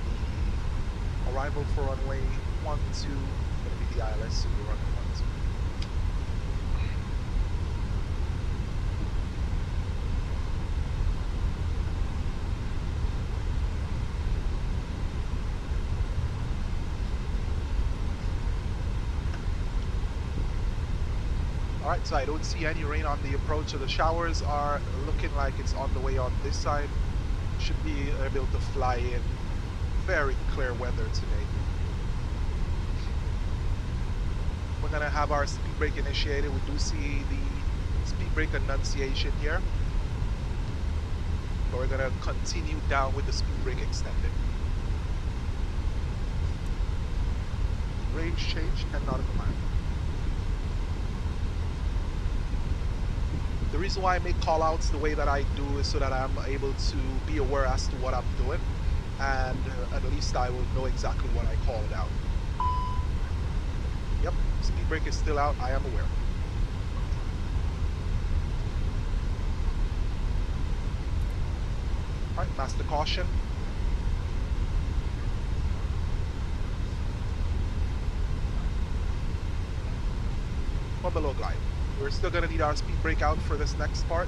the arrival for runway 12, going to be the ILS, so we're running 12. Alright, so I don't see any rain on the approach, so the showers are looking like it's on the way on this side. Should be able to fly in very clear weather today. We're going to have our speed brake initiated. We do see the speed brake annunciation here. But we're going to continue down with the speed brake extended. Range change, 10 nautical miles. The reason why I make call-outs the way that I do is so that I'm able to be aware as to what I'm doing, and at least I will know exactly what I called out. Yep, speed brake is still out, I am aware. Alright, master caution. Or below glide. We're still going to need our speed brake out for this next part,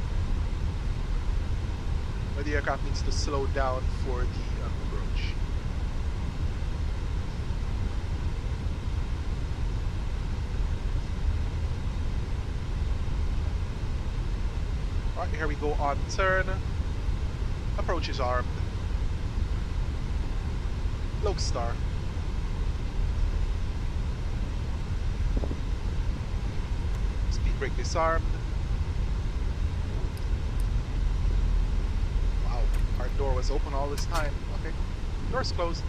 where the aircraft needs to slow down for the approach. Alright, here we go on turn. Approach is armed. Lodestar. Brake disarmed. Wow, our door was open all this time. Okay, door's closed.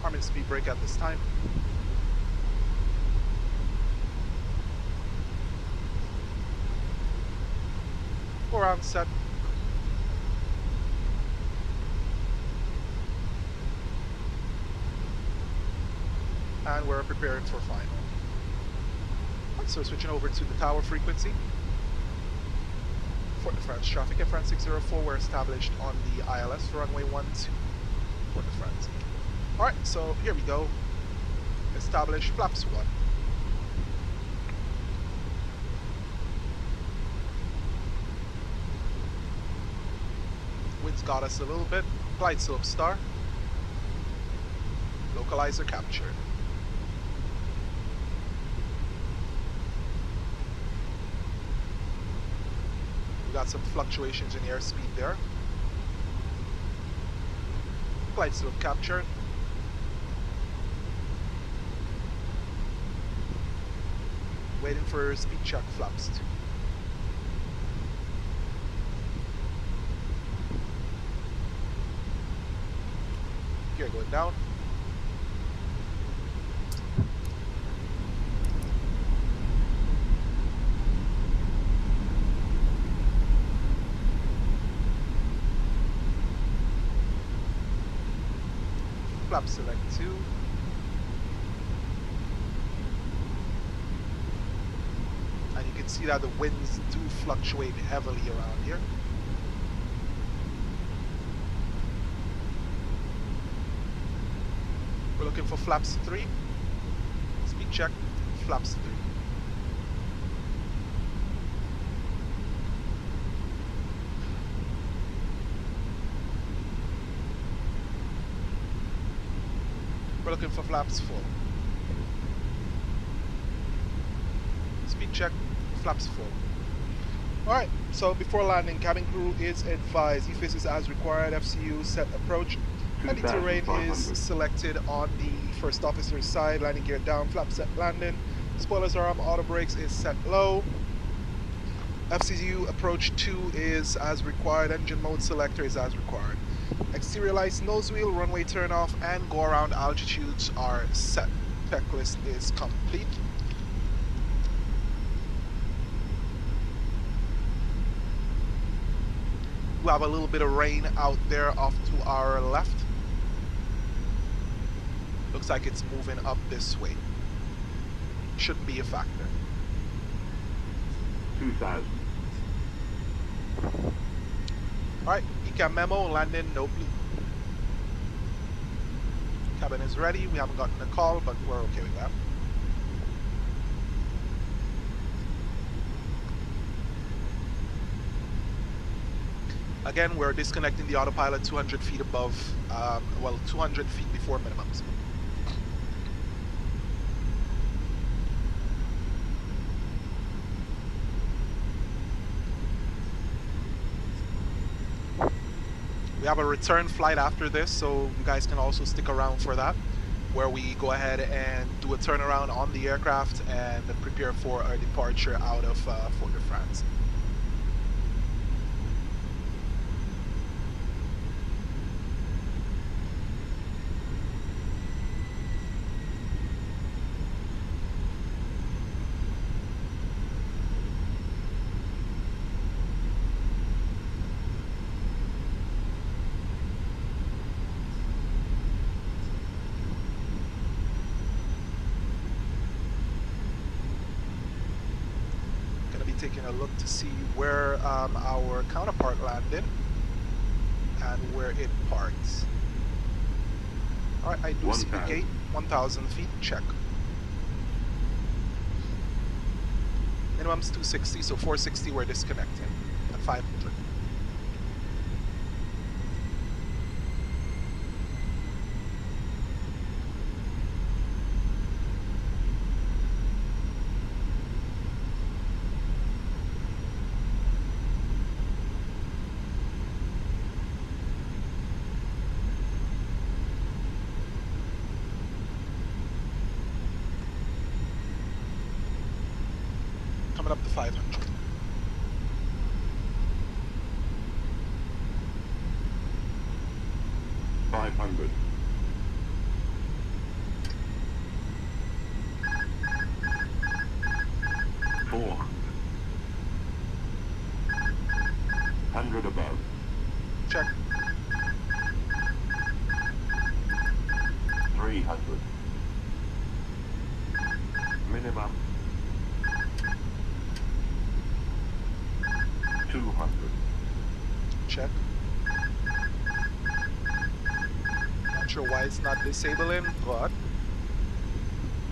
Arming speed brake at this time. Go around set. And we're preparing for final. So switching over to the tower frequency. Fort de France traffic at France 604, we're established on the ILS for runway 12, Fort de France. Alright, so here we go. Establish flaps 1. Winds got us a little bit. Glide slope star. Localizer captured. We got some fluctuations in airspeed there. Glide slope captured. Waiting for speed check flaps 2. Gear going down. Flap select 2. And you can see that the winds do fluctuate heavily around here. We're looking for flaps 3. Speed check, flaps 3. We're looking for flaps 4. Speed check, flaps 4. Alright, so before landing, cabin crew is advised EFIS is as required, FCU set approach, and the terrain is 2,500. selected on the first officer's side, landing gear down, flap set landing, spoilers are on, auto brakes is set low, FCU approach 2 is as required, engine mode selector is as required. Exterior lights, nose wheel, runway turn off, and go around altitudes are set. Checklist is complete. We have a little bit of rain out there off to our left. Looks like it's moving up this way. Shouldn't be a factor. 2,000. Alright, ECAM memo, landing, no blue. Cabin is ready. We haven't gotten a call, but we're okay with that. Again, we're disconnecting the autopilot 200 feet above, 200 feet before minimums. We have a return flight after this, so you guys can also stick around for that, where we go ahead and do a turnaround on the aircraft and prepare for our departure out of Fort de France. Taking a look to see where our counterpart landed and where it parks. Alright, I do see the 1,000. gate, 1,000 feet, check. Minimum's 260, so 460 we're disconnecting at 500. Coming up to 500. $500. $400. 100 above. Check. 300. Minimum. 200. Check. Not sure why it's not disabling, but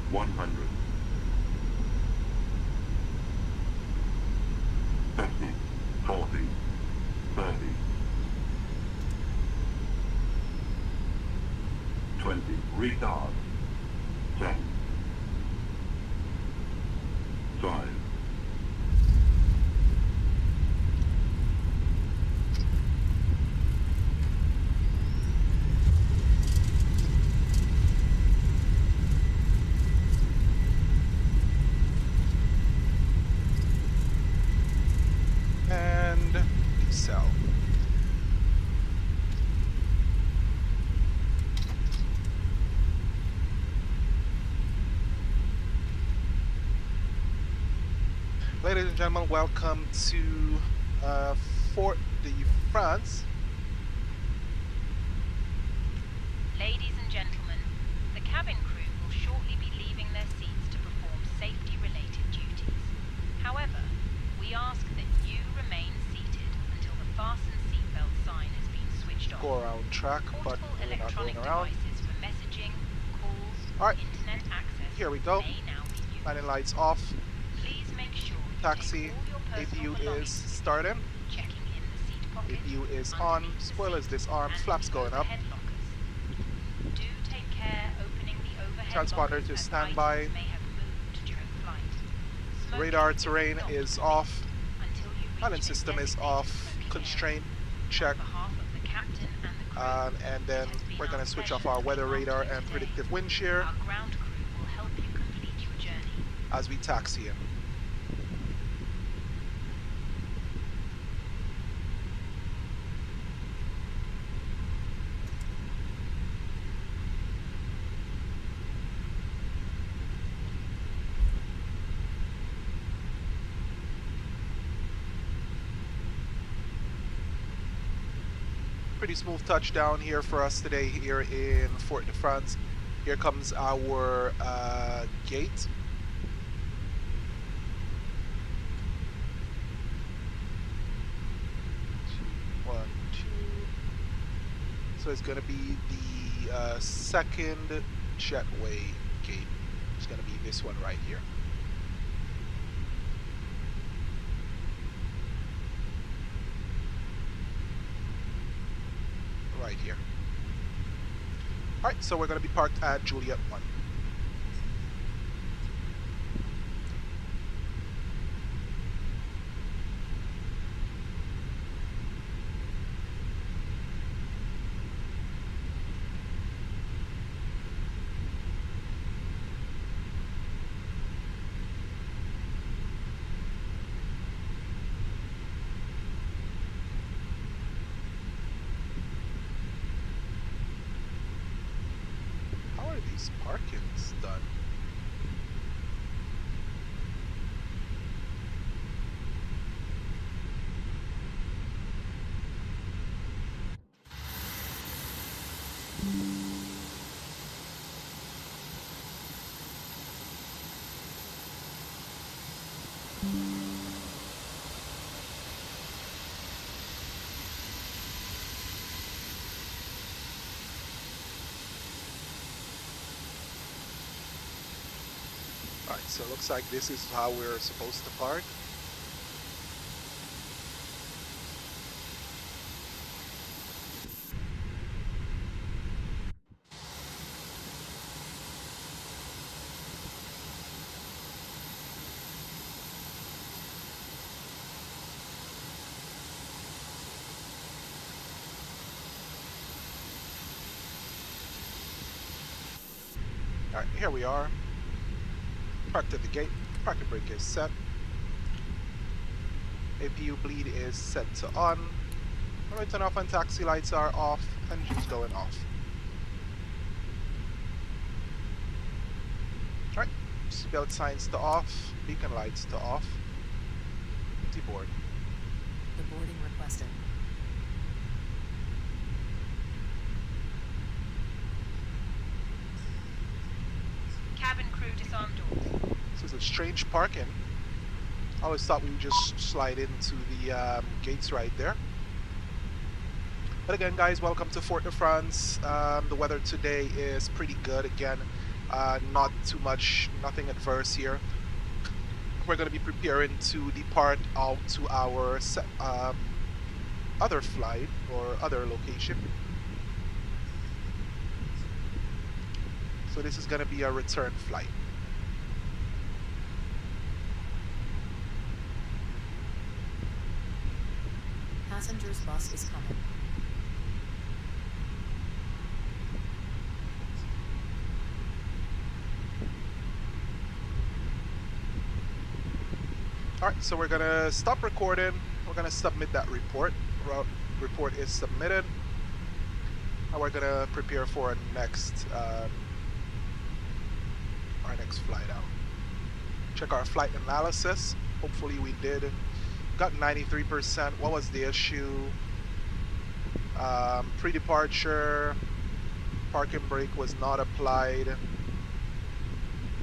100. 50. 40. 30. 20. Retard. 10. 5. and decel. Ladies and gentlemen, welcome to Fort de France. Ladies and gentlemen, the cabin crew will shortly be leaving their seats to perform safety-related duties. However, we ask that you remain seated until the fasten seatbelt sign has been switched off. Go around track, but Portable we're not electronic going around. devices for messaging, All right, Internet access here we go. may now be used. Landing lights off. Please make sure you Taxi. take all your personal APU belongings is with you, starting. checking in the seat pockets, APU is on. underneath the Spoilers seat, disarmed. and Flaps the going up. overhead lockers. Do take care opening the overhead Transponder lockers to as standby. items may have moved during flight. Smoking Radar is terrain not is permitted off. until you reach Island a system is designated off. smoking Constraint area. check. On behalf of the captain and the crew, And then it has been we're our going to switch off pleasure our to weather look radar after you and today. predictive wind shear Our ground crew will help you complete your journey. as we taxi in. Pretty smooth touchdown here for us today here in Fort de France. Here comes our gate. One, two. So it's going to be the second jetway gate. It's going to be this one right here. Right here. Alright, so we're going to be parked at Juliet 1. How are these parkings done? Alright, so it looks like this is how we're supposed to park. Alright, here we are. Parked at the gate. Parking brake is set. APU bleed is set to on. Alright, turn off and taxi lights are off. Engines going off. Alright, seatbelt signs to off. Beacon lights to off. Empty board. The boarding requested. Cabin crew disarm doors. This is a strange parking. I always thought we would just slide into the gates right there. But again, guys, welcome to Fort de France. The weather today is pretty good. Again, not too much, nothing adverse here. We're going to be preparing to depart out to our other flight or other location. So this is going to be a return flight. Passengers bus is coming. Alright, so we're gonna stop recording. We're gonna submit that report. Report is submitted. Now we're gonna prepare for our next flight out. Check our flight analysis. Hopefully we did. Got 93%. What was the issue? Pre-departure. Parking brake was not applied.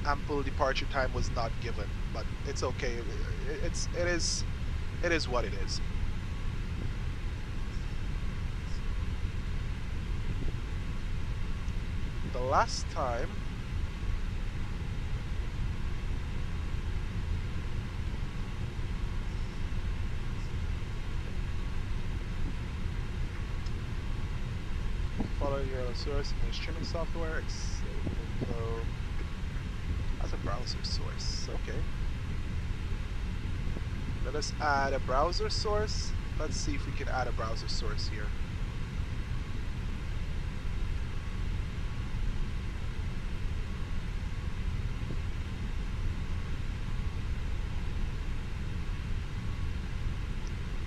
Ample departure time was not given, but it's okay. It is what it is. The last time Deploy your source in your streaming software. Info as a browser source. Okay. Let us add a browser source. Let's see if we can add a browser source here.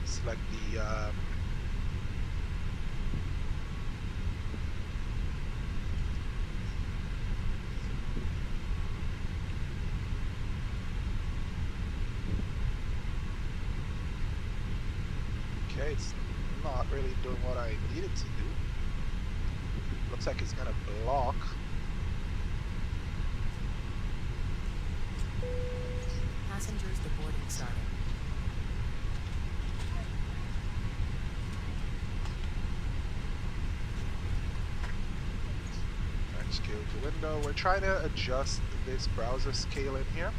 Select the okay, it's not really doing what I needed to do. Looks like it's gonna block. Passengers deboarding starting. Alright, scale to window. We're trying to adjust this browser scale in here.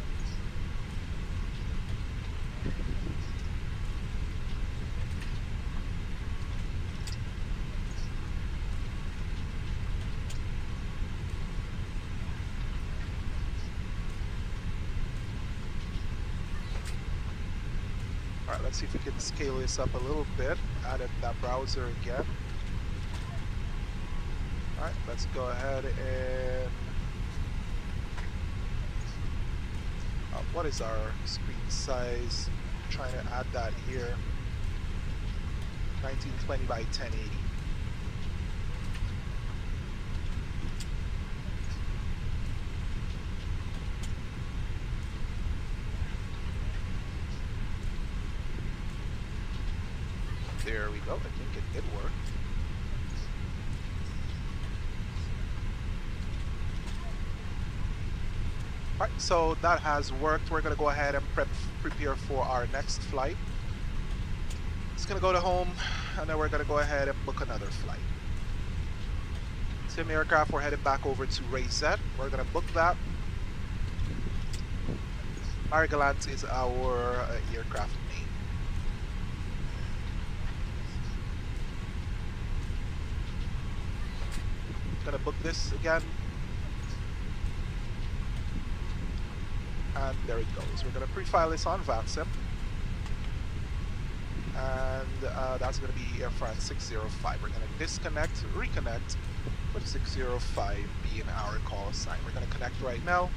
Alright, let's see if we can scale this up a little bit. Add that browser again. Alright, let's go ahead and... what is our screen size? I'm trying to add that here. 1920 by 1080. There we go. I think it did work. Alright, so that has worked. We're going to go ahead and prepare for our next flight. It's going to go to home, and then we're going to go ahead and book another flight. Sim aircraft, we're headed back over to Ray Z. We're going to book that. Marigalant is our aircraft name. Going to book this again. And there it goes. We're going to pre-file this on VATSIM. And that's going to be Air France 605. We're going to disconnect, reconnect with 605 being our call sign. We're going to connect right now.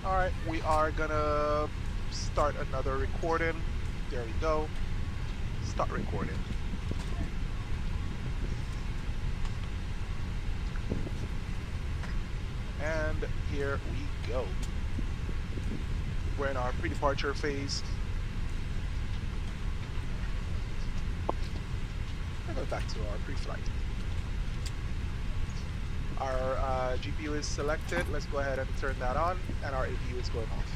Alright, we are going to start another recording. There we go. Start recording. And here we go. We're in our pre-departure phase. We're going back to our pre-flight. Our GPU is selected. Let's go ahead and turn that on, and our APU is going off.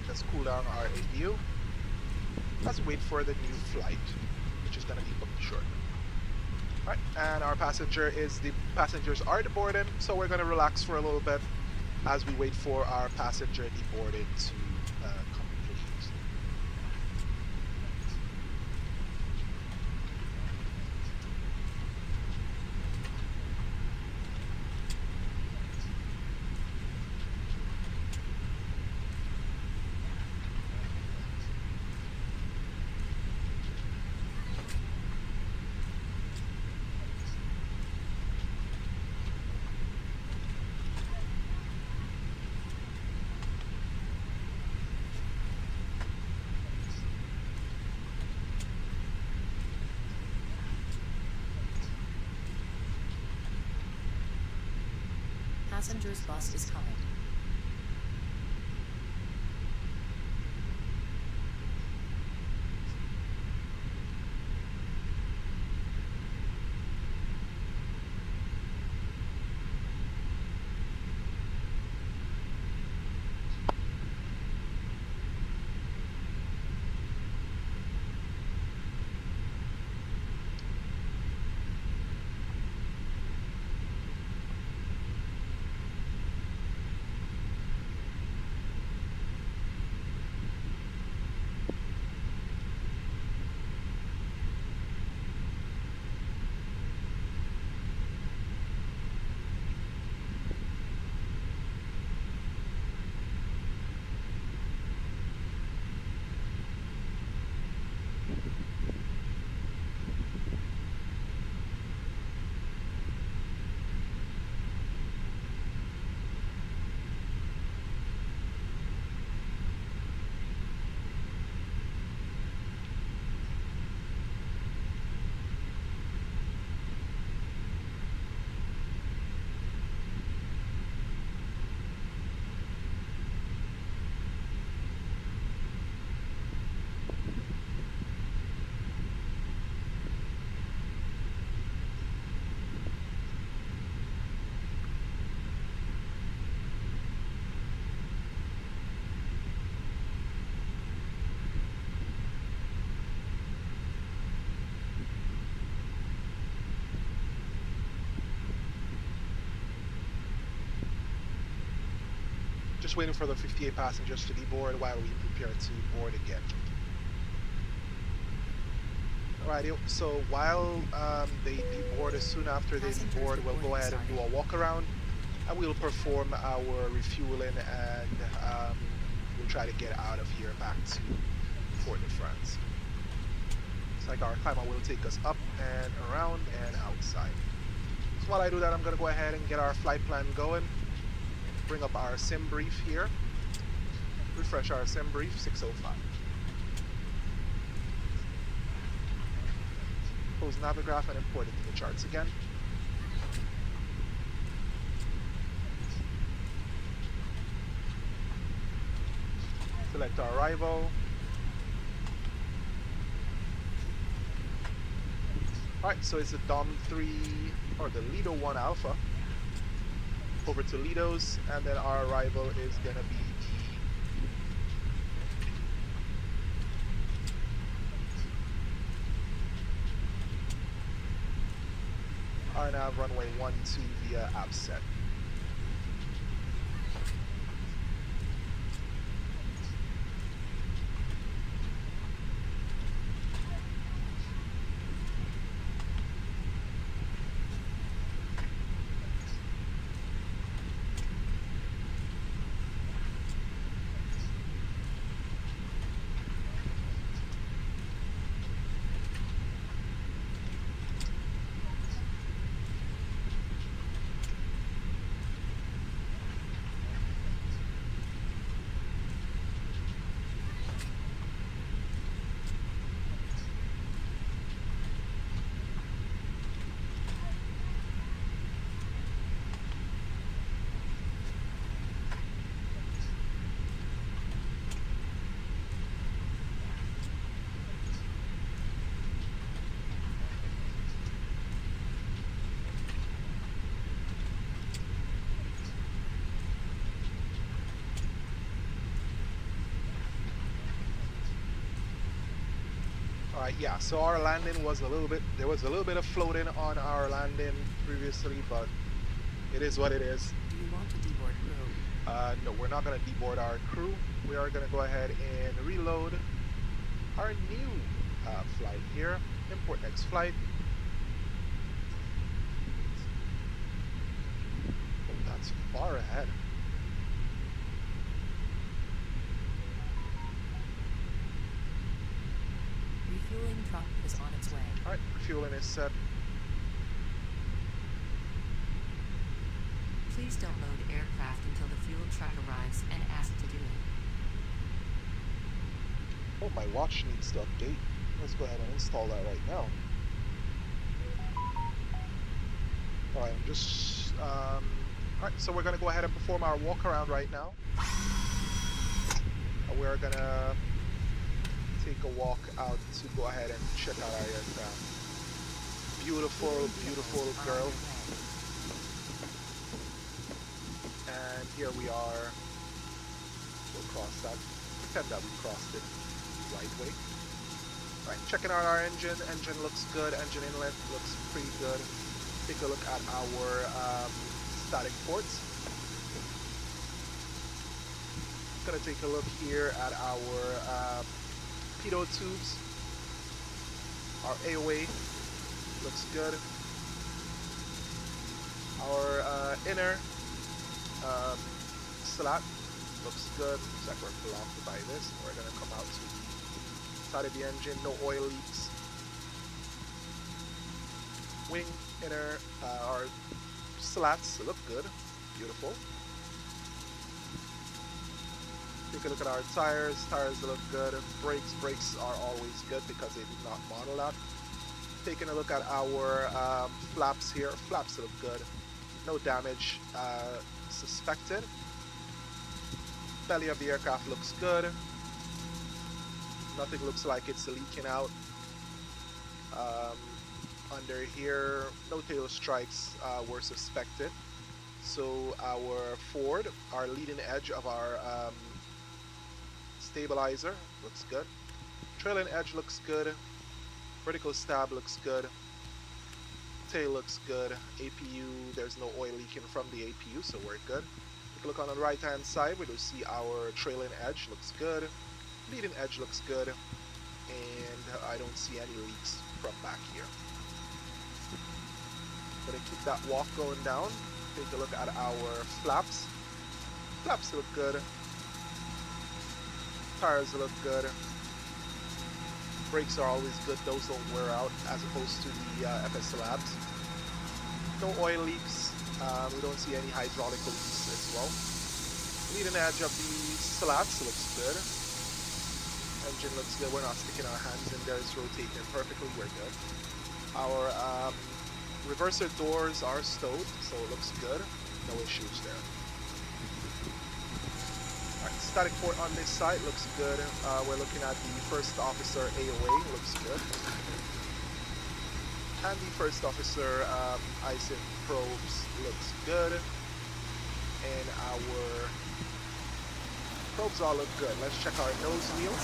Let's cool down our APU. Let's wait for the new flight, which is going to be booked shortly. Alright, and our passengers are deboarding, so we're going to relax for a little bit as we wait for our passenger deboarding to complete. Passengers bus is coming. Just waiting for the 58 passengers to deboard while we prepare to board again. Alrighty, so while they deboard, soon after they Passengers deboard, we'll go boarding ahead and do a started. walk around, and we'll perform our refueling, and we'll try to get out of here back to Fort de France. It's like our climber will take us up and around and outside. So while I do that, I'm going to go ahead and get our flight plan going. Bring up our sim brief here. Refresh our sim brief, 605. Close Navigraph and import it to the charts again. Select our arrival. Alright, so it's the Dom 3 or the Lido 1 Alpha over to Lido's, and then our arrival is gonna be RNAV runway 12 via Abset. Alright, yeah, so our landing was there was a little bit of floating on our landing previously, but it is what it is. Do you want to deboard crew? No, we're not going to deboard our crew. We are going to go ahead and reload our new flight here. Import next flight. Oh, that's far ahead. Refueling truck is on its way. Alright, refueling is set. Please don't load aircraft until the fuel truck arrives and ask to do it. Oh, my watch needs to update. Let's go ahead and install that right now. Alright, I'm just... Alright, so we're going to go ahead and perform our walk around right now. We're going to take a walk out to go ahead and check out our aircraft. Beautiful, beautiful girl. And here we are. We'll cross that. Pretend that we crossed it the right way. Right, checking out our engine. Engine looks good. Engine inlet looks pretty good. Take a look at our static ports. Gonna take a look here at our pitot tubes. Our AOA looks good. Our inner slat looks good. Looks like we're blocked by this. We're gonna come out to the side of the engine. No oil leaks. Wing inner our slats look good. Beautiful. Take a look at our tires. Tires look good. Brakes are always good because they did not model that. Taking a look at our flaps here. Flaps look good. No damage suspected. Belly of the aircraft looks good. Nothing looks like it's leaking out. Under here, no tail strikes were suspected. So our forward, our leading edge of our stabilizer looks good. Trailing edge looks good. Vertical stab looks good. Tail looks good. APU, there's no oil leaking from the APU, so we're good. Take a look on the right hand side. We do see our trailing edge looks good. Leading edge looks good. And I don't see any leaks from back here. Gonna keep that walk going down. Take a look at our flaps. Flaps look good. Tires look good. Brakes are always good. Those don't wear out as opposed to the FS Labs. No oil leaks. We don't see any hydraulic leaks as well. Leading edge of the slats looks good. Engine looks good. We're not sticking our hands in there. It's rotating perfectly. We're good. Our reverser doors are stowed, so it looks good. No issues there. Alright, static port on this side looks good. We're looking at the first officer AOA. Looks good. And the first officer ISIN probes looks good. And our probes all look good. Let's check our nose wheel.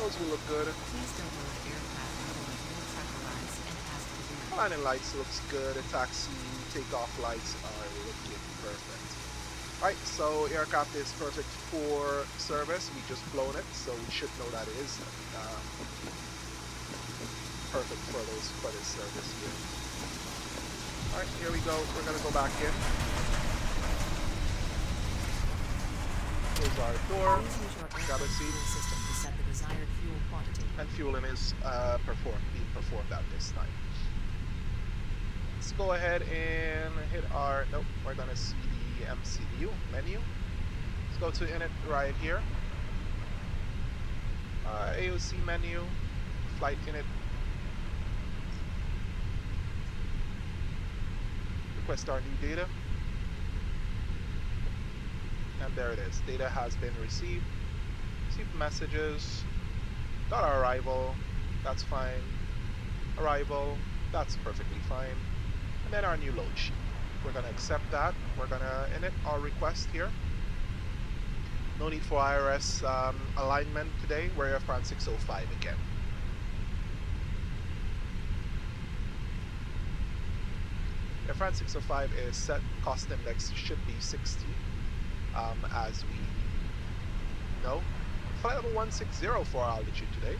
Nose wheel look good. Please don't load aircraft until the fuel truck arrives and ask to do it. Landing lights looks good. Taxi takeoff lights are looking perfect. Alright, so aircraft is perfect for service. We just flown it, so we should know that it is perfect for this service here. Alright, here we go. We're gonna go back in. Close our door. Please use your Grab a aircraft seat. fuel system to set the desired fuel quantity. And fueling is being performed at this time. Let's go ahead and hit our, nope, we're gonna see the MCU menu. Let's go to init right here. AOC menu, flight init. Request our new data. And there it is. Data has been received. Received messages. Got our arrival. That's fine. Arrival. That's perfectly fine. And then our new load sheet. We're going to accept that. We're going to init our request here. No need for IRS alignment today. We're Air France 605 again. Air France 605 is set. Cost index should be 60. As we know. Flight level 160 for our altitude today.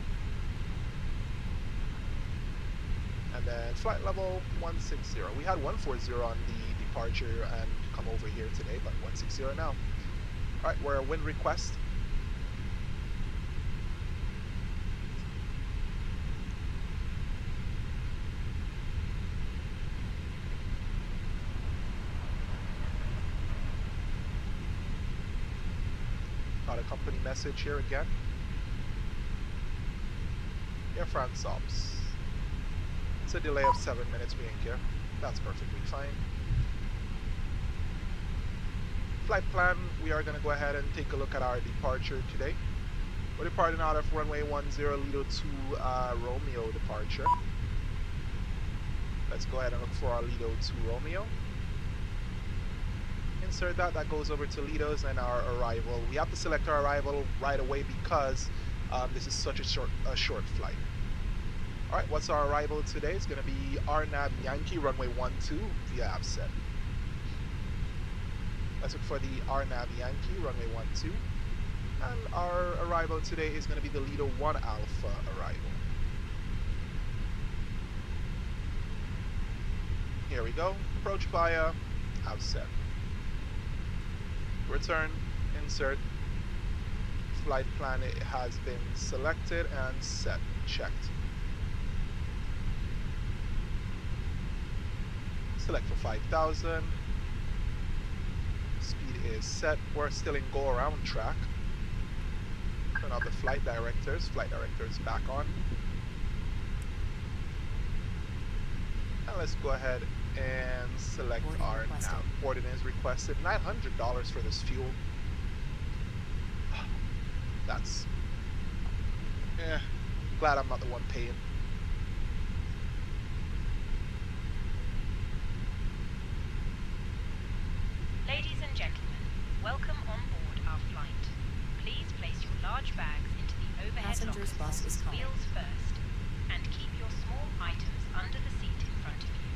And then flight level 160. We had 140 on the departure and come over here today, but 160 now. Alright, we're a wind request. Got a company message here again. Air France ops. It's a delay of 7 minutes, we ain't care. That's perfectly fine. Flight plan, we are going to go ahead and take a look at our departure today. We're departing out of runway 10 Lido 2 Romeo departure. Let's go ahead and look for our Lido 2 Romeo. Insert that, that goes over to Lido's and our arrival. We have to select our arrival right away because this is such a short flight. Alright, what's our arrival today? It's going to be RNAV Yankee, runway 12 via AVSET. Let's look for the RNAV Yankee, runway 12. And our arrival today is going to be the Lido 1 Alpha arrival. Here we go. Approach via AVSET. Return, insert. Flight plan has been selected and set, checked. Select for 5,000. Speed is set. We're still in go around track. Turn off the flight directors. Flight directors back on. And let's go ahead and select Boarding our requested. nav. Boarding is requested. $900 for this fuel. That's glad I'm not the one paying. Ladies and gentlemen, welcome on board our flight. Please place your large bags into the overhead Passengers lockers, bus is coming. wheels first, and keep your small items under the seat in front of you.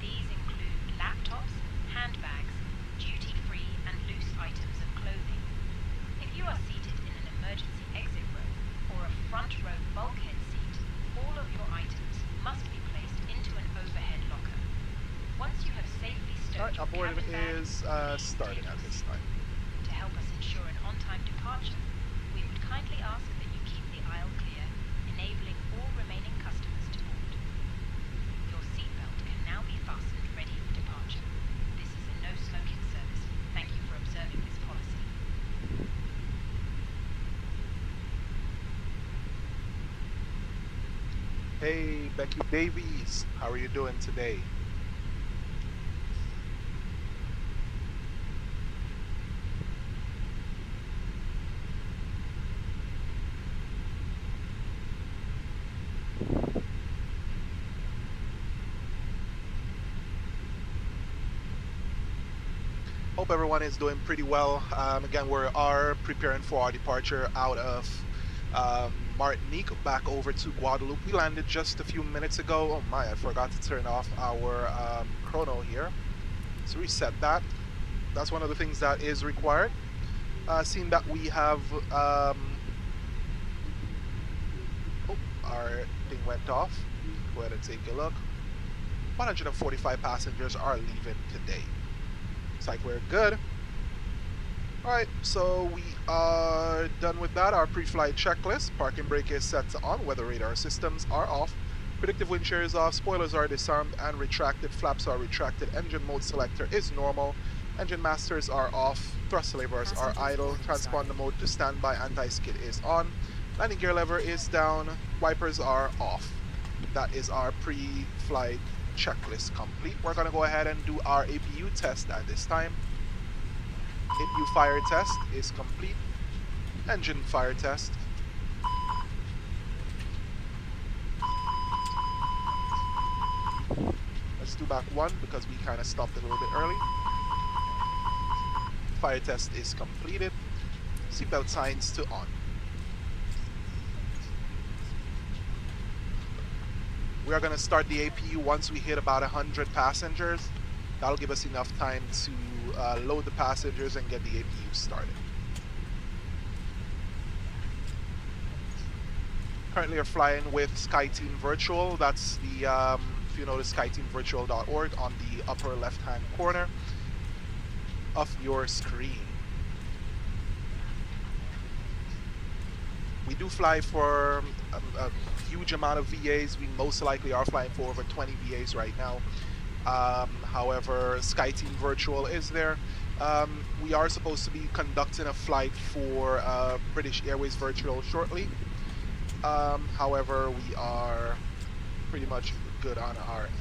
These include laptops, handbags, boarding cabin bag, is please starting take at your this seat. time. To help us ensure an on-time departure, we would kindly ask that you keep the aisle clear, enabling all remaining customers to board. Your seatbelt can now be fastened ready for departure. This is a no-smoking service. Thank you for observing this policy. Hey, Becky Davies, how are you doing today? Hope everyone is doing pretty well. Again, we are preparing for our departure out of Martinique back over to Guadeloupe. We landed just a few minutes ago. Oh my, I forgot to turn off our chrono here. Let's reset that. That's one of the things that is required. Seeing that we have, oh, our thing went off. Go ahead and take a look. 145 passengers are leaving today. Looks like we're good. Alright, so we are done with that. Our pre-flight checklist. Parking brake is set to on. Weather radar systems are off. Predictive wind shear is off. Spoilers are disarmed and retracted. Flaps are retracted. Engine mode selector is normal. Engine masters are off. Thrust levers are idle. Transponder mode to standby. Anti-skid is on. Landing gear lever is down. Wipers are off. That is our pre-flight checklist complete. We're going to go ahead and do our APU test at this time. APU fire test is complete. Engine fire test. Let's do back one because we kind of stopped a little bit early. Fire test is completed. Seatbelt signs to on. We are going to start the APU once we hit about 100 passengers. That'll give us enough time to load the passengers and get the APU started. Currently we're flying with SkyTeam Virtual. That's the, if you notice, skyteamvirtual.org on the upper left-hand corner of your screen. We do fly for a huge amount of VAs. We most likely are flying for over 20 VAs right now. However, SkyTeam Virtual is there. We are supposed to be conducting a flight for British Airways Virtual shortly. However, we are pretty much good on our end.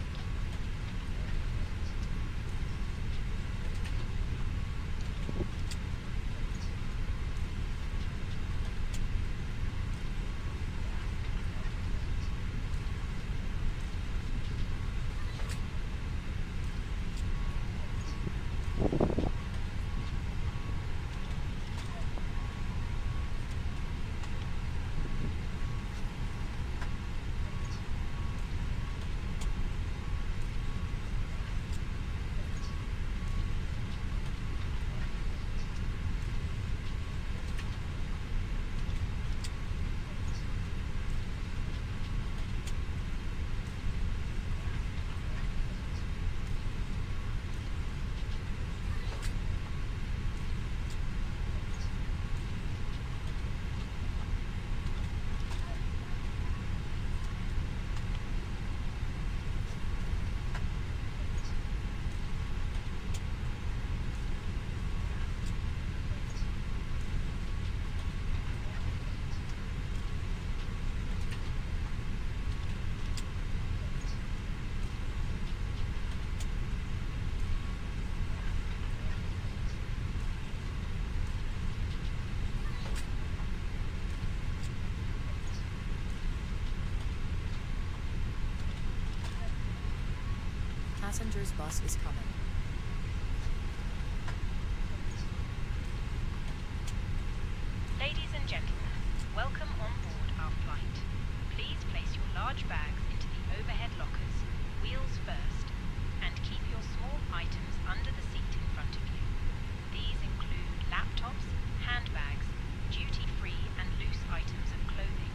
Passengers bus is coming. Ladies and gentlemen, welcome on board our flight. Please place your large bags into the overhead lockers, wheels first, and keep your small items under the seat in front of you. These include laptops, handbags, duty-free and loose items of clothing.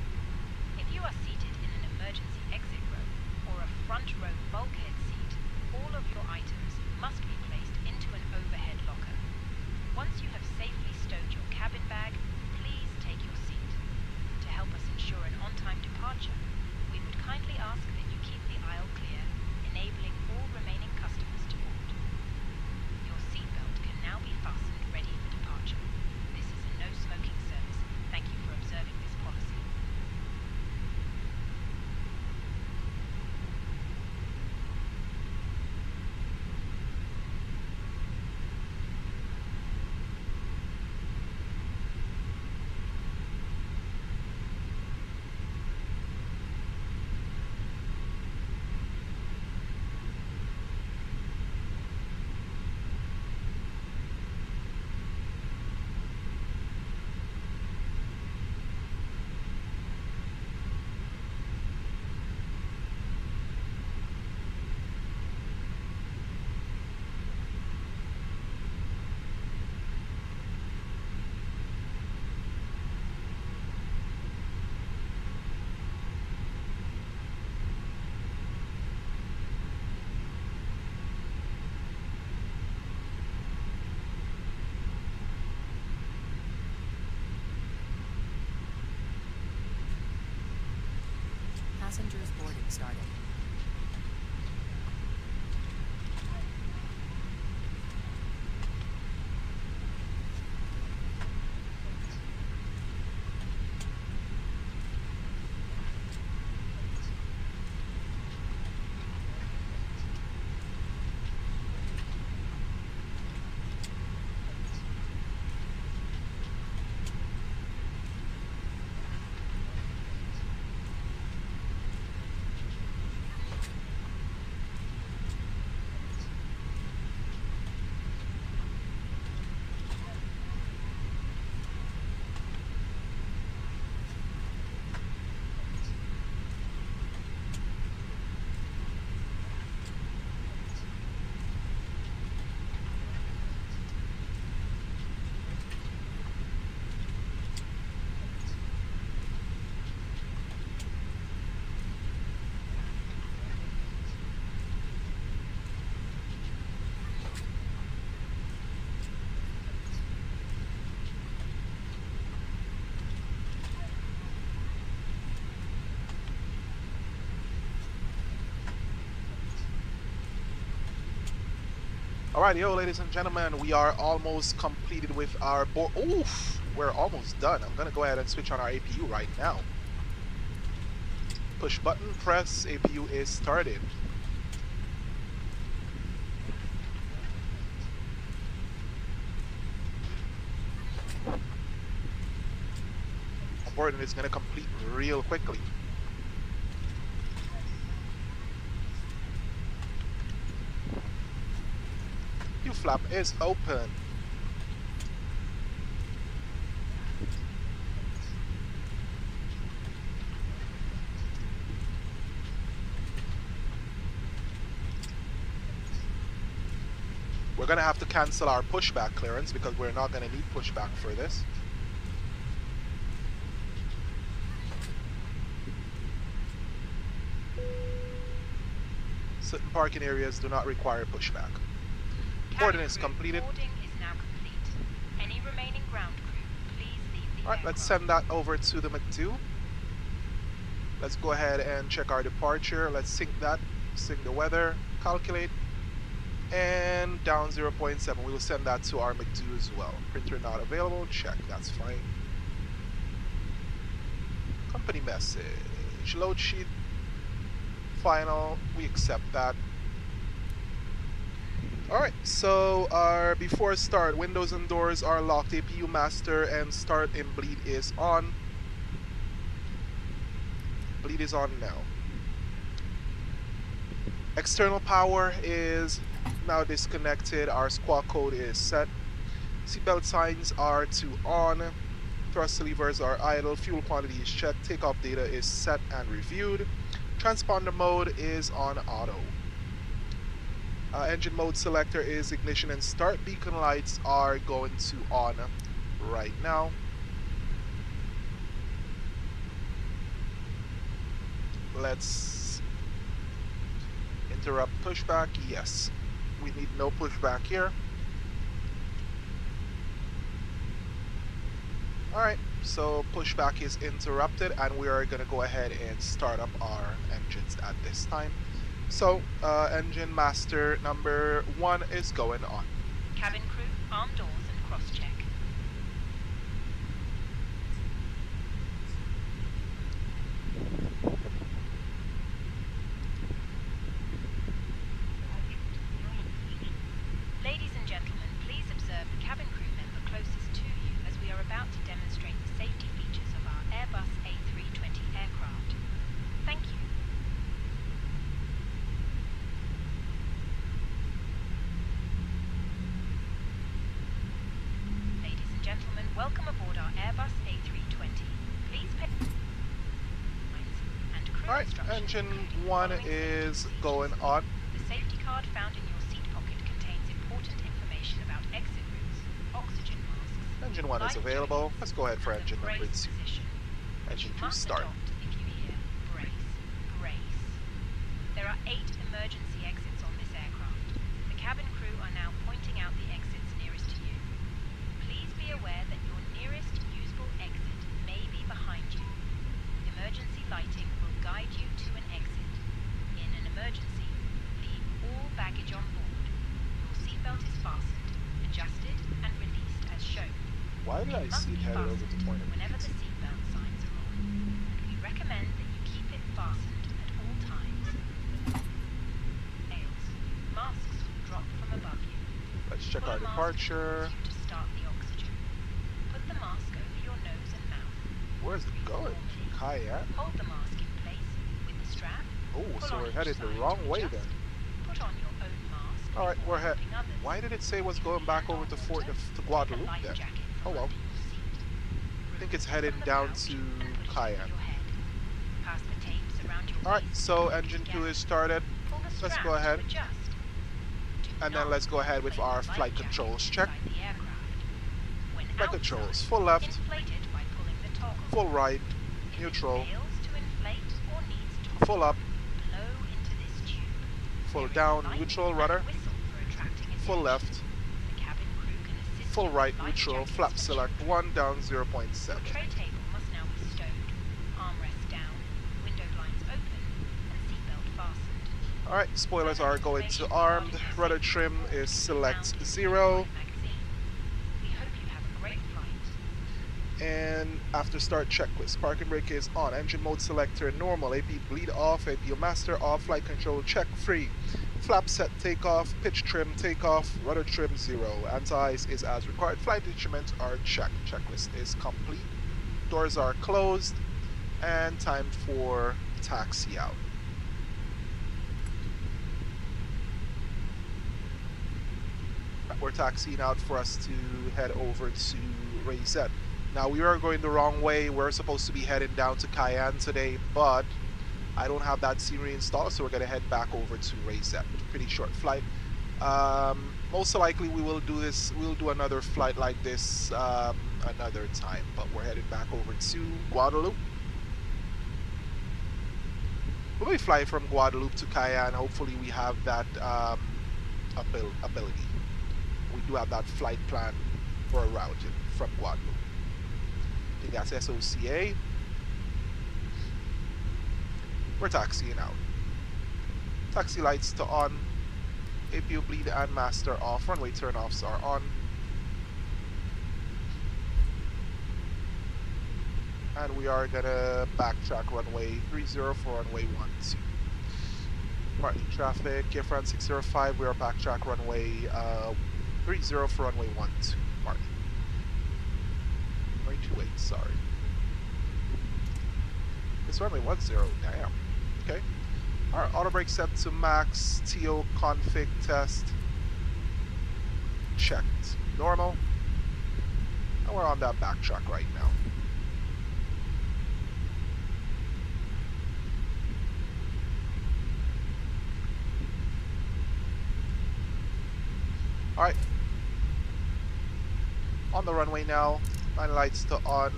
If you are seated in an emergency exit row or a front row bulkhead seat, all of your items Passengers boarding started. Alright, yo, ladies and gentlemen, we are almost completed with our board. Oof, we're almost done. I'm gonna go ahead and switch on our APU right now. Push button, press, APU is started. Boarding is gonna complete real quickly. Flap is open. We're gonna have to cancel our pushback clearance because we're not gonna need pushback for this. Certain parking areas do not require pushback. Boarding is completed. Boarding is now complete. Any remaining ground crew, please leave the Alright, let's send that over to the McDo. Let's go ahead and check our departure. Let's sync that, sync the weather, calculate, and down 0.7. We will send that to our McDo as well. Printer not available, check, that's fine. Company message, load sheet, final, we accept that. Alright, so our before start, windows and doors are locked, APU master and start and bleed is on. Bleed is on now. External power is now disconnected, our squawk code is set. Seatbelt signs are to on. Thrust levers are idle, fuel quantity is checked, takeoff data is set and reviewed. Transponder mode is on auto. Engine mode selector is ignition and start. Beacon lights are going to on right now. Let's interrupt pushback. Yes, we need no pushback here. Alright, so pushback is interrupted and we are going to go ahead and start up our engines at this time. So, engine master number 1 is going on. Cabin crew, arm doors and cross-check. Ladies and gentlemen, please observe the cabin crew member closest to you as we are about to demonstrate the safety features of our Airbus A320 aircraft. Thank you. Ladies and gentlemen, welcome aboard our Airbus A320. Please pay and crew Alright, instructions, engine including 1 following is safety going features. on. The safety card found in your seat pocket contains important information about exit routes, oxygen masks, Engine 1 is life available. jackets, Let's go ahead for and engine the number brace 2. position. Engine You 2 must start. adopt if you hear brace, brace. There are 8 emergency exits on this aircraft. The cabin crew are now pointing out the exits nearest to you. Please be aware that your nearest usable exit may be behind you. Emergency lighting will guide you to Why did I It must see it be headed over fastened to point of whenever the Pete? seatbelt signs are on, and we recommend that you keep it fastened at all times. Nails. Masks will drop from above you. Let's check Pull our a mask departure. towards you to start the oxygen. Put the mask over your nose and mouth. Where's it Breathe going? normally. Cayenne? Hold the mask in place with the strap. Oh, Pull so on we're each headed the side wrong to way adjust. then. Put on your own mask Alright, before we're head. helping others. Why did it say it was If going you back land over on to water, to take a Guadeloupe life then? jacket Oh from well. under your seat. I think it's Remove heading from the down pouch to and put it Cayenne. over your head. Pass the tapes around your Alright, waist so and engine 2 together. is started. Pull the Let's strap go ahead. to adjust. Do And then not let's go ahead with inflate our the life flight jacket controls check. inside the aircraft. When Flight outside, controls, full left, inflate it by pulling the toggle. full right, If neutral, it fails to inflate or needs top full up, blow into this tube. full There is a down, light neutral and rudder, whistle for attracting full attention. left, The cabin crew can assist full you with right, life neutral, jackets flap for select children. 1 down Your 0.7. tray table must now be stowed, armrest down, window blinds open, and seatbelt fastened. Alright, spoilers Further are going to information armed. regarding your Rudder safety trim report is can be select found in the 0. in-flight magazine. We hope you have a great flight. And after start checklist, parking brake is on, engine mode selector normal, AP bleed off, AP master off, flight control check free, flap set takeoff, pitch trim takeoff, rudder trim 0, anti-ice is as required, flight instruments are checked, checklist is complete, doors are closed, and time for taxi out. We're taxiing out for us to head over to Rayzet. Now we are going the wrong way. We're supposed to be heading down to Cayenne today, but I don't have that scenery installed, so we're gonna head back over to Rayzet. Pretty short flight. Most likely we will do this. We'll do another flight like this another time, but we're headed back over to Guadeloupe. When we fly from Guadeloupe to Cayenne, hopefully we have that ability. We do have that flight plan for a route from Guadeloupe. I think that's SOCA. We're taxiing out. Taxi lights to on. APU bleed and master off. Runway turn-offs are on. And we are gonna backtrack runway 30 for runway 12. Martin traffic, Air France 605, we are backtrack runway 30 for runway 12. Martin. Runway 28, sorry. It's runway 10, damn. Okay. Our auto brake set to max, TO config test. Checked. Normal. And we're on that backtrack right now. Alright. On the runway now. Line lights to on.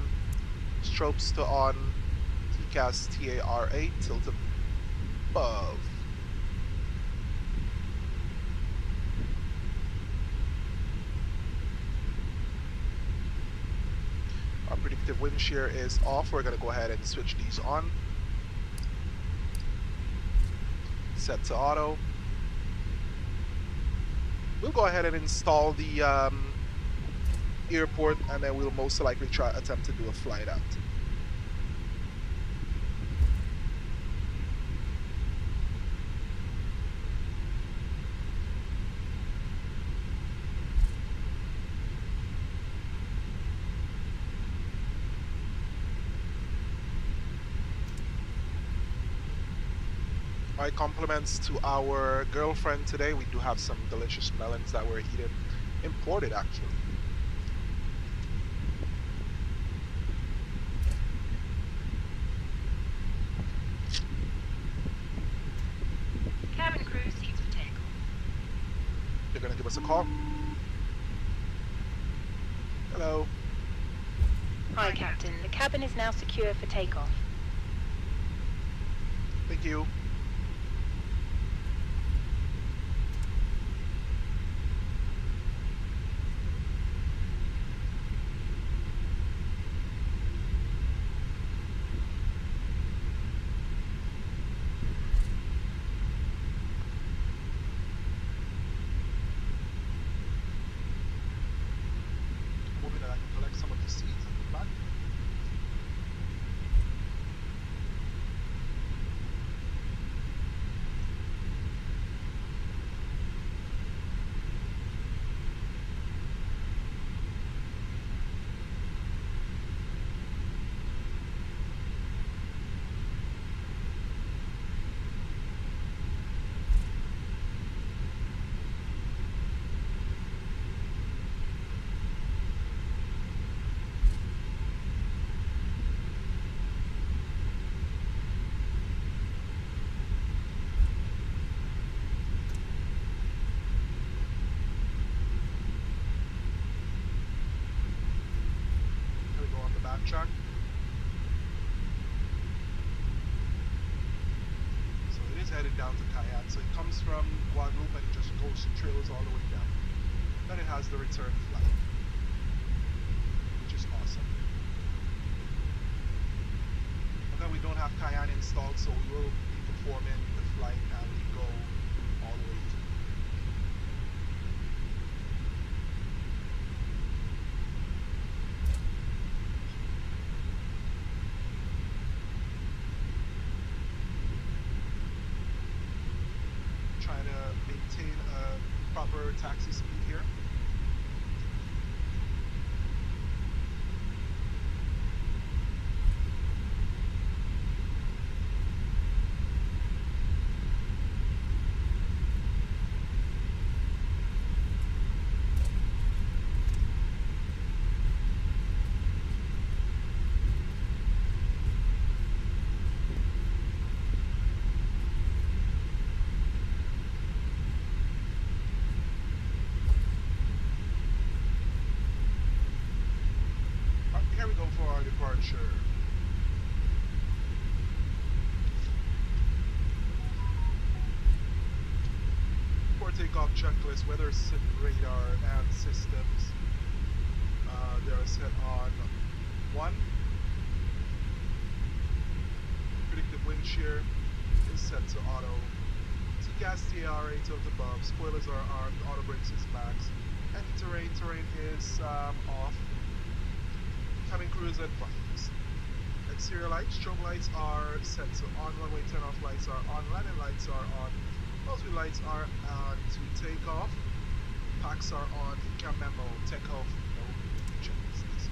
Strobes to on. TCAS TAR8 tilt above. Our predictive wind shear is off. We're going to go ahead and switch these on. Set to auto. We'll go ahead and install the airport, and then we'll most likely attempt to do a flight out. My compliments to our girlfriend today. We do have some delicious melons that we're eating. Imported, actually. Cabin crew seats for takeoff. They're going to give us a call. Hello. Hi, Captain. The cabin is now secure for takeoff. Thank you. Moving that I can collect some of backtrack. So it is headed down to Cayenne. So it comes from Guadeloupe and it just trails all the way down. Then it has the return flight, which is awesome. And then we don't have Cayenne installed, so we will be performing the flight and we go all the way to trying to maintain a proper taxi speed here. Here we go for our departure. For takeoff checklist, weather radar and systems. They are set on 1. Predictive wind shear is set to auto. TCAS TAR 8 of the above. Spoilers are armed. Auto brakes is max. Anti-terrain is off. Cabin crews advised. Exterior lights, strobe lights are set to on, runway turn-off lights are on, landing lights are on, nose-wheel lights are on to take off, packs are on, cam memo, take off, no checks.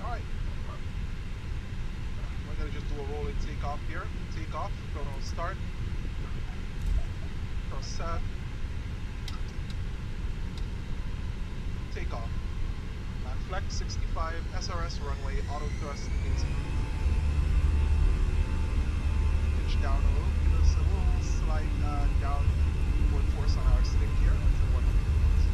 Alright, we're going to just do a rolling takeoff here. Takeoff, chrono start. Chrono set. Takeoff. And flex 65, SRS runway, auto thrust is pitch down a little, give us a little slight downward force on our stick here until 100 knots.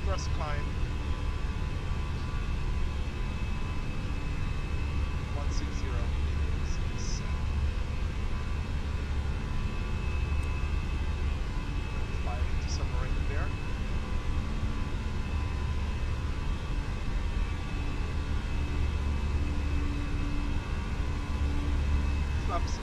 Thrust climb. 160 is set. Fly into submarine there. Flaps 0.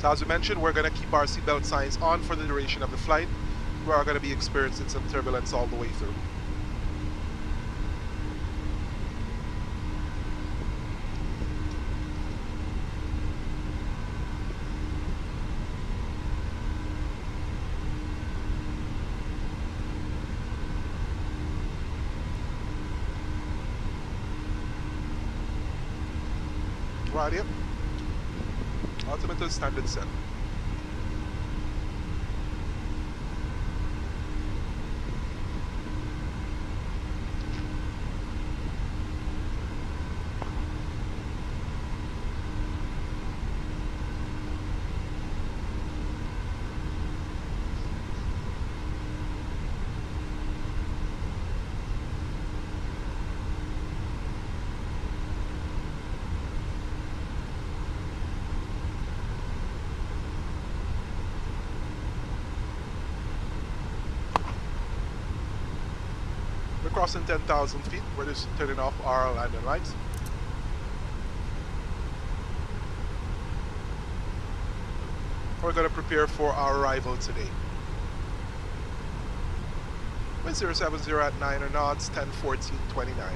So as we mentioned, we're going to keep our seatbelt signs on for the duration of the flight. We are going to be experiencing some turbulence all the way through. Right here. Altimeter standard set. We're crossing 10,000 feet. We're just turning off our landing lights. We're going to prepare for our arrival today. Wind 070 at 9 knots, 10:14:29.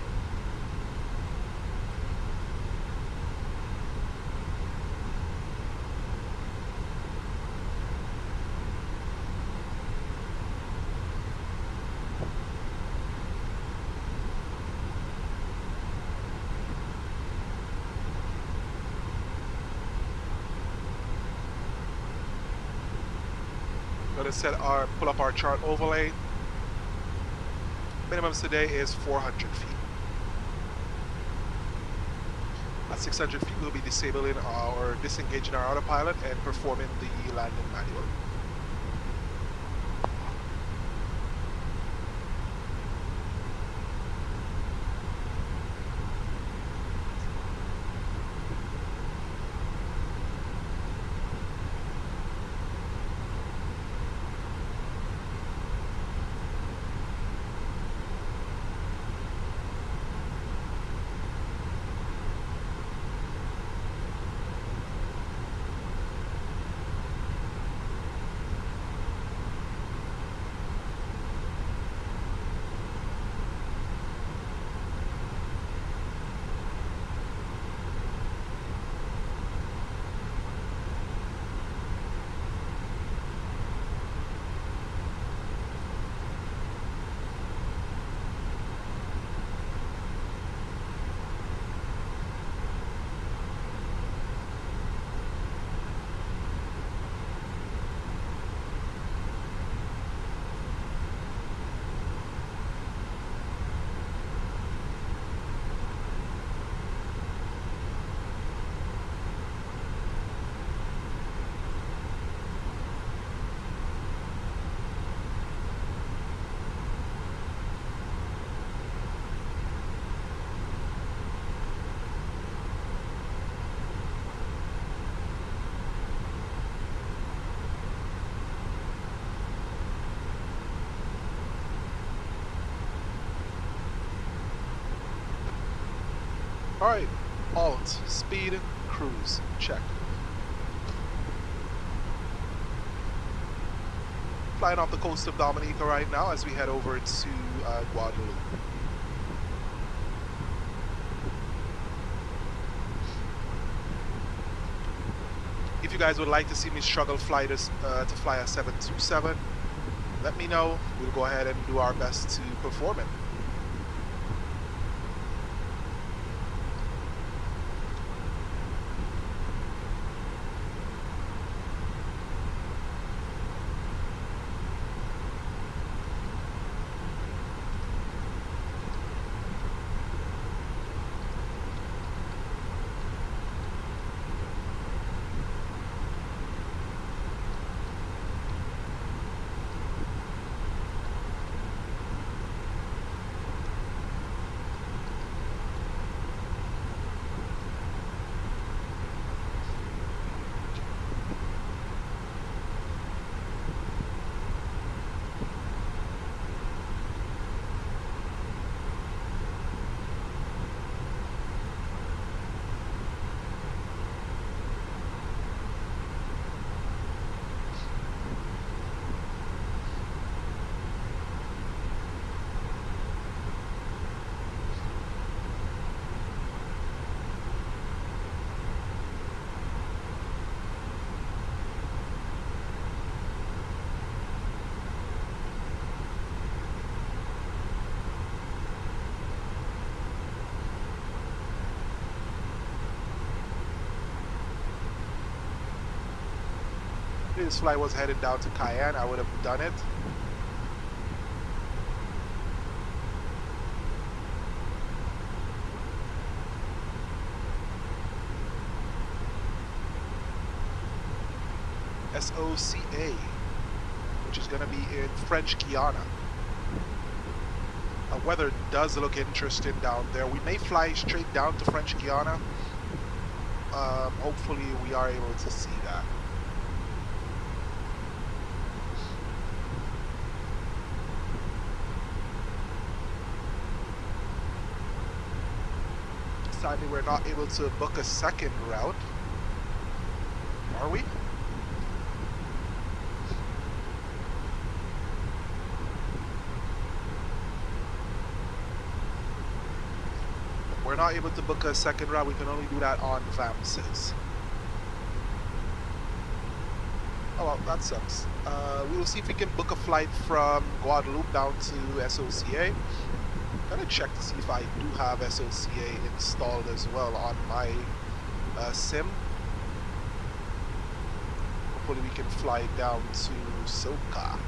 Going to pull up our chart overlay. Minimums today is 400 feet. At 600 feet, we'll be disabling or disengaging our autopilot and performing the landing manual. Alright, alt, speed, cruise, check. Flying off the coast of Dominica right now as we head over to Guadeloupe. If you guys would like to see me struggle to fly a 727, let me know. We'll go ahead and do our best to perform it. If this flight was headed down to Cayenne, I would have done it. SOCA, which is going to be in French Guiana. Weather does look interesting down there. We may fly straight down to French Guiana. Hopefully we are able to see that. Sadly, we're not able to book a second route. Are we? We're not able to book a second route. We can only do that on VAMS's. Oh well, that sucks. We'll see if we can book a flight from Guadeloupe down to SOCA. Gotta check to see if I do have SOCA installed as well on my sim. Hopefully we can fly down to SOCA.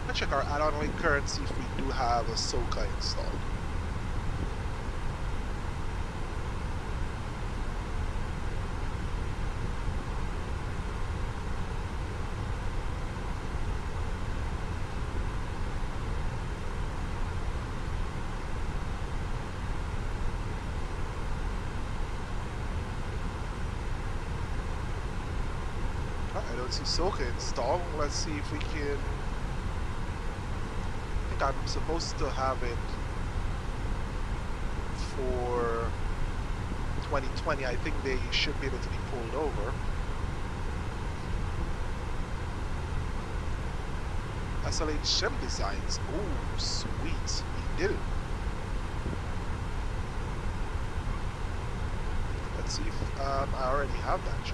Let's check our add-on link current, see if we do have a SOCA installed. I don't see SOCA installed. Let's see if we can. I think I'm supposed to have it for 2020. I think they should be able to be pulled over. SLH Sim Designs. Oh, sweet. He did it. Let's see if I already have that.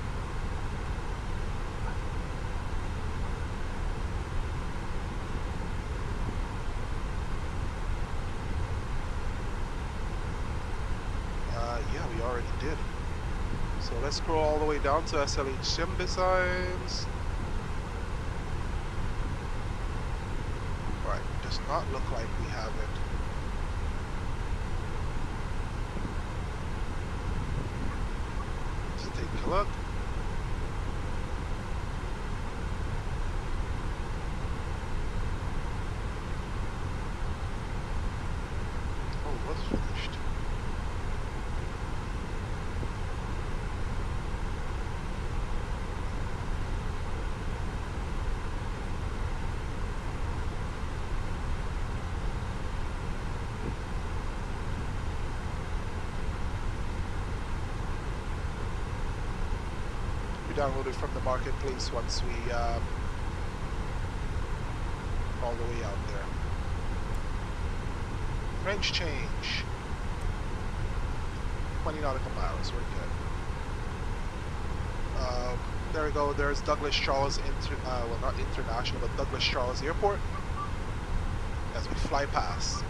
Yeah, we already did. So let's scroll all the way down to SLH Sim Designs. Right, does not look like we have it. Let's take a look. Oh, what's finished? Downloaded from the marketplace once we all the way out there. Range change 20 nautical miles. We're good. There we go. There's Douglas Charles well, not international, but Douglas Charles Airport as we fly past.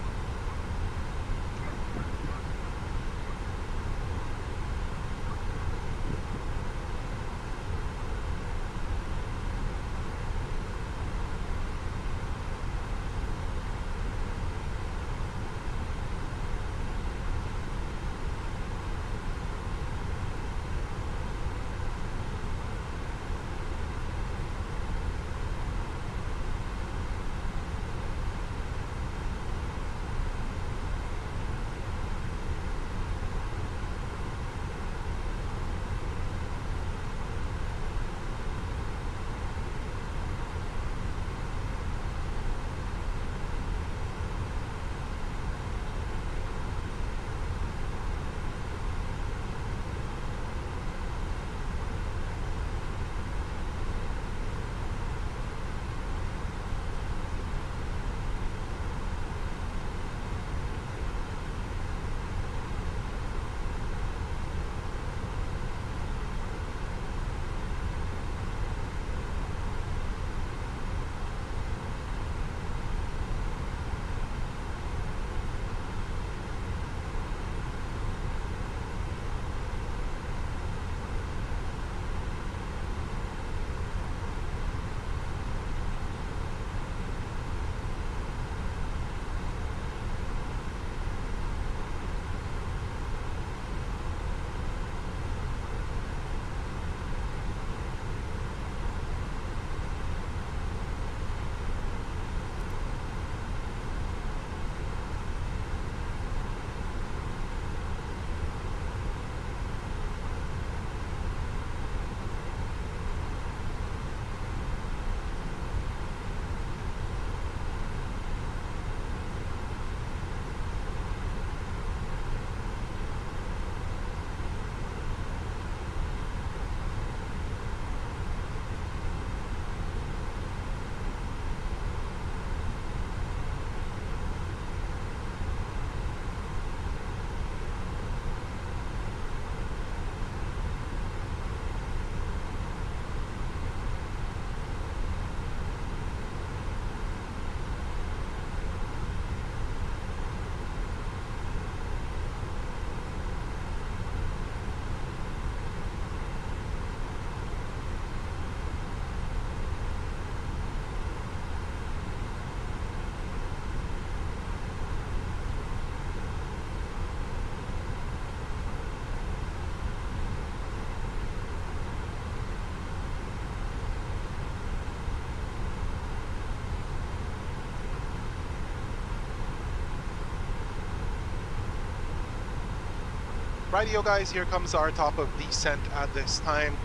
Rightio guys, here comes our top of descent at this time.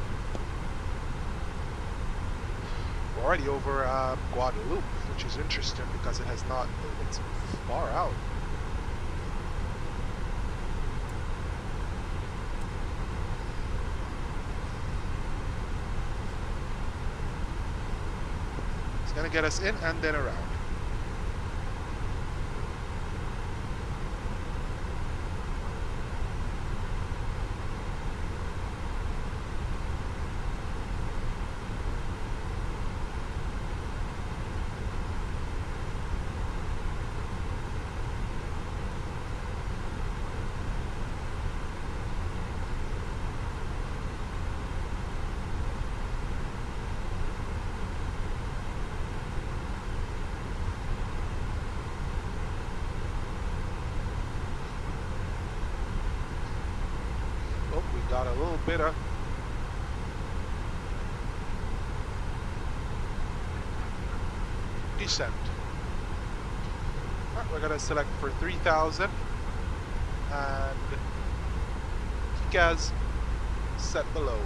We're already over Guadeloupe, which is interesting because it has not, it's far out. It's gonna get us in and then around. Oh, we got a little bit of descent. Alright, we're gonna select for 3000 and gas set below.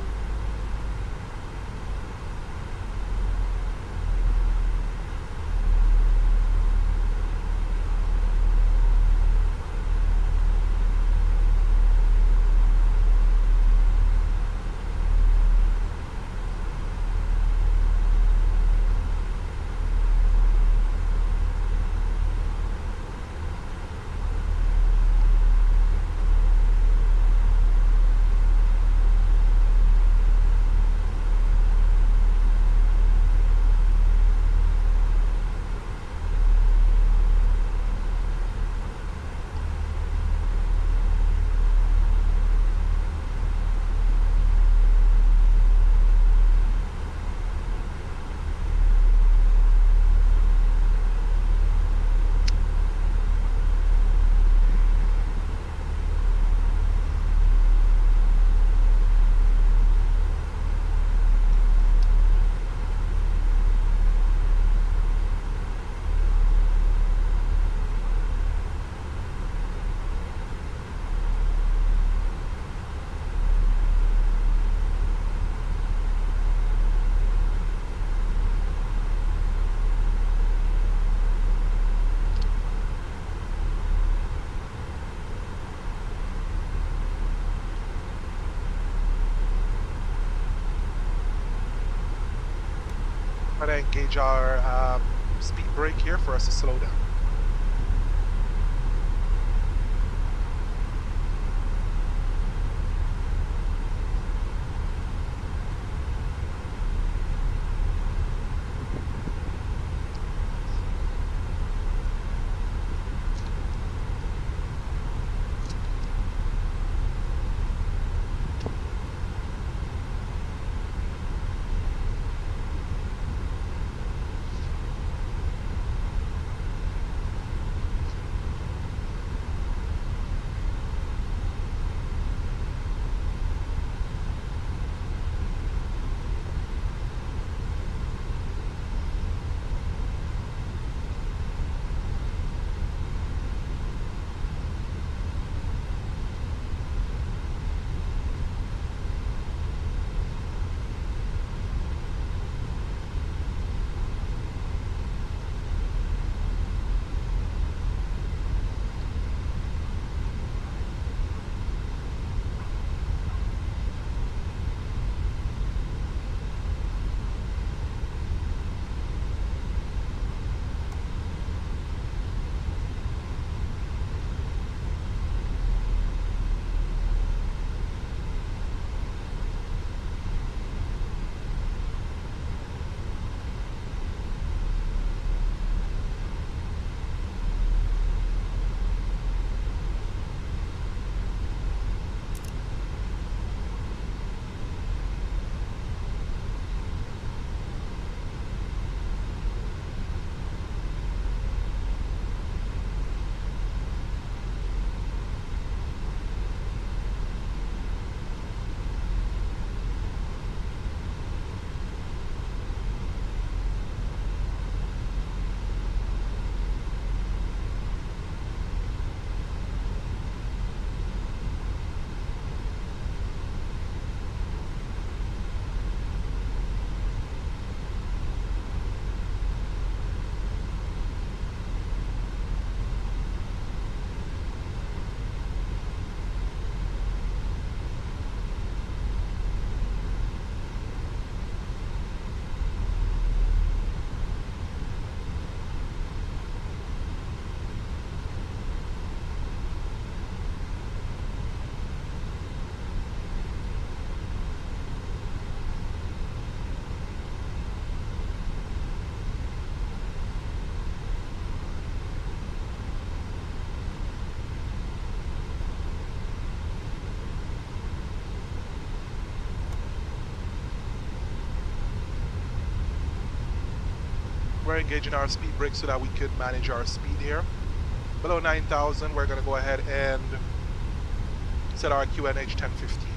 Try to engage our speed brake here for us to slow down. are engaging our speed brake so that we could manage our speed here. Below 9,000, we're going to go ahead and set our QNH 1015.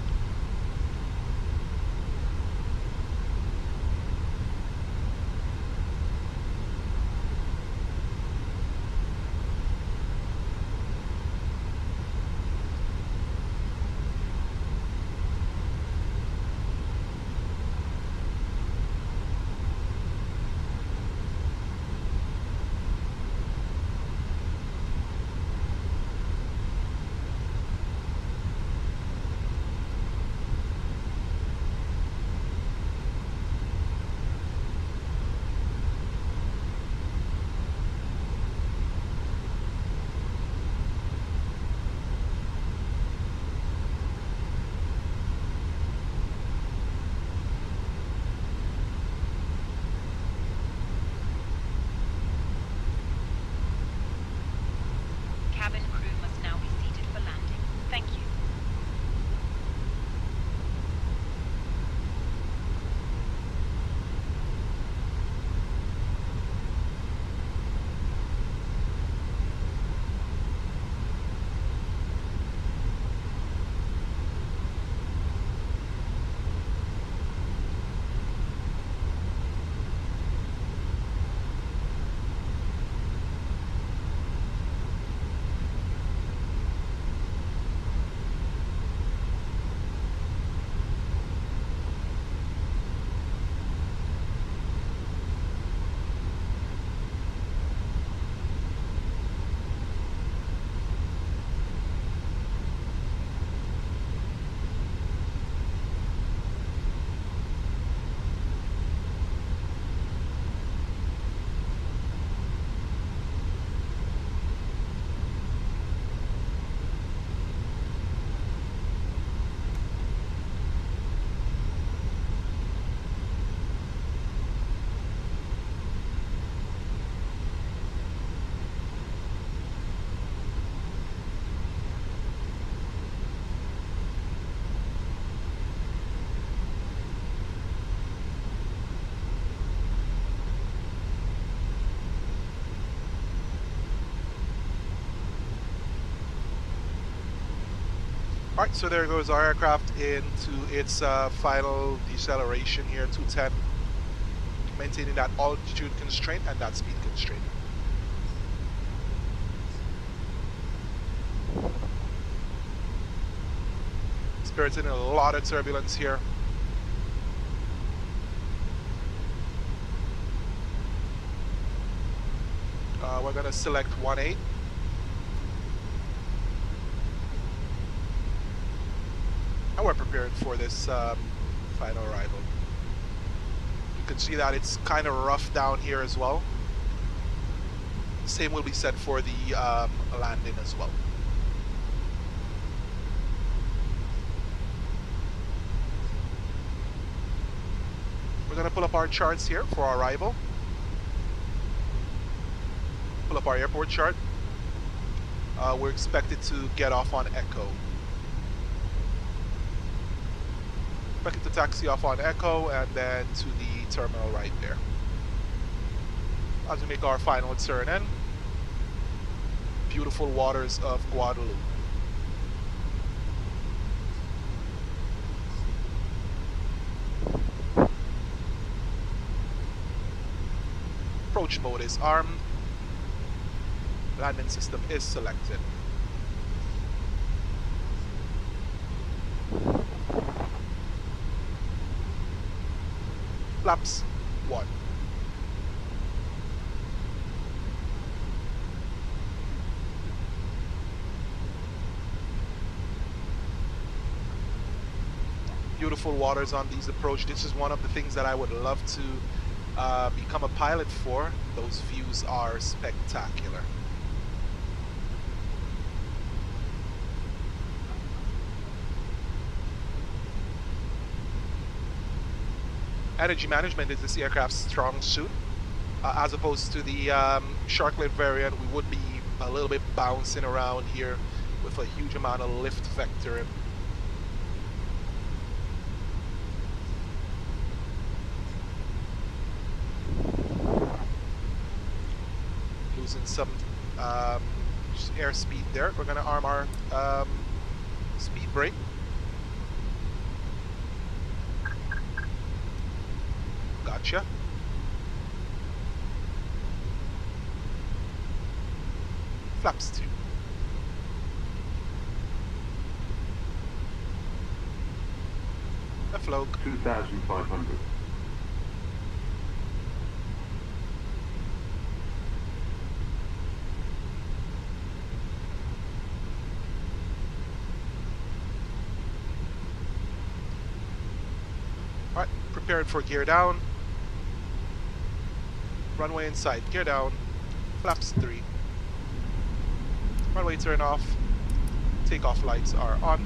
Cabin crew must now be seated for landing. Thank you. Alright, so there goes our aircraft into its final deceleration here, 210, maintaining that altitude constraint and that speed constraint. Experiencing a lot of turbulence here. We're going to select 1-8. And we're preparing for this final arrival. You can see that it's kind of rough down here as well. Same will be said for the landing as well. We're going to pull up our charts here for our arrival. Pull up our airport chart. We're expected to get off on Echo. Expected to taxi off on Echo and then to the terminal right there. As we make our final turn in, beautiful waters of Guadeloupe. Approach mode is armed. Landing system is selected. Flaps 1. Beautiful waters on these approach. This is one of the things that I would love to become a pilot for. Those views are spectacular. Energy management is this aircraft's strong suit. As opposed to the Sharklet variant, we would be a little bit bouncing around here with a huge amount of lift vector. losing some airspeed there. We're going to arm our speed brake. Gotcha. Flaps 2. Afloat. 2,500. Alright, prepared for gear down. Runway inside, gear down. Flaps 3. Runway turn off. Takeoff lights are on.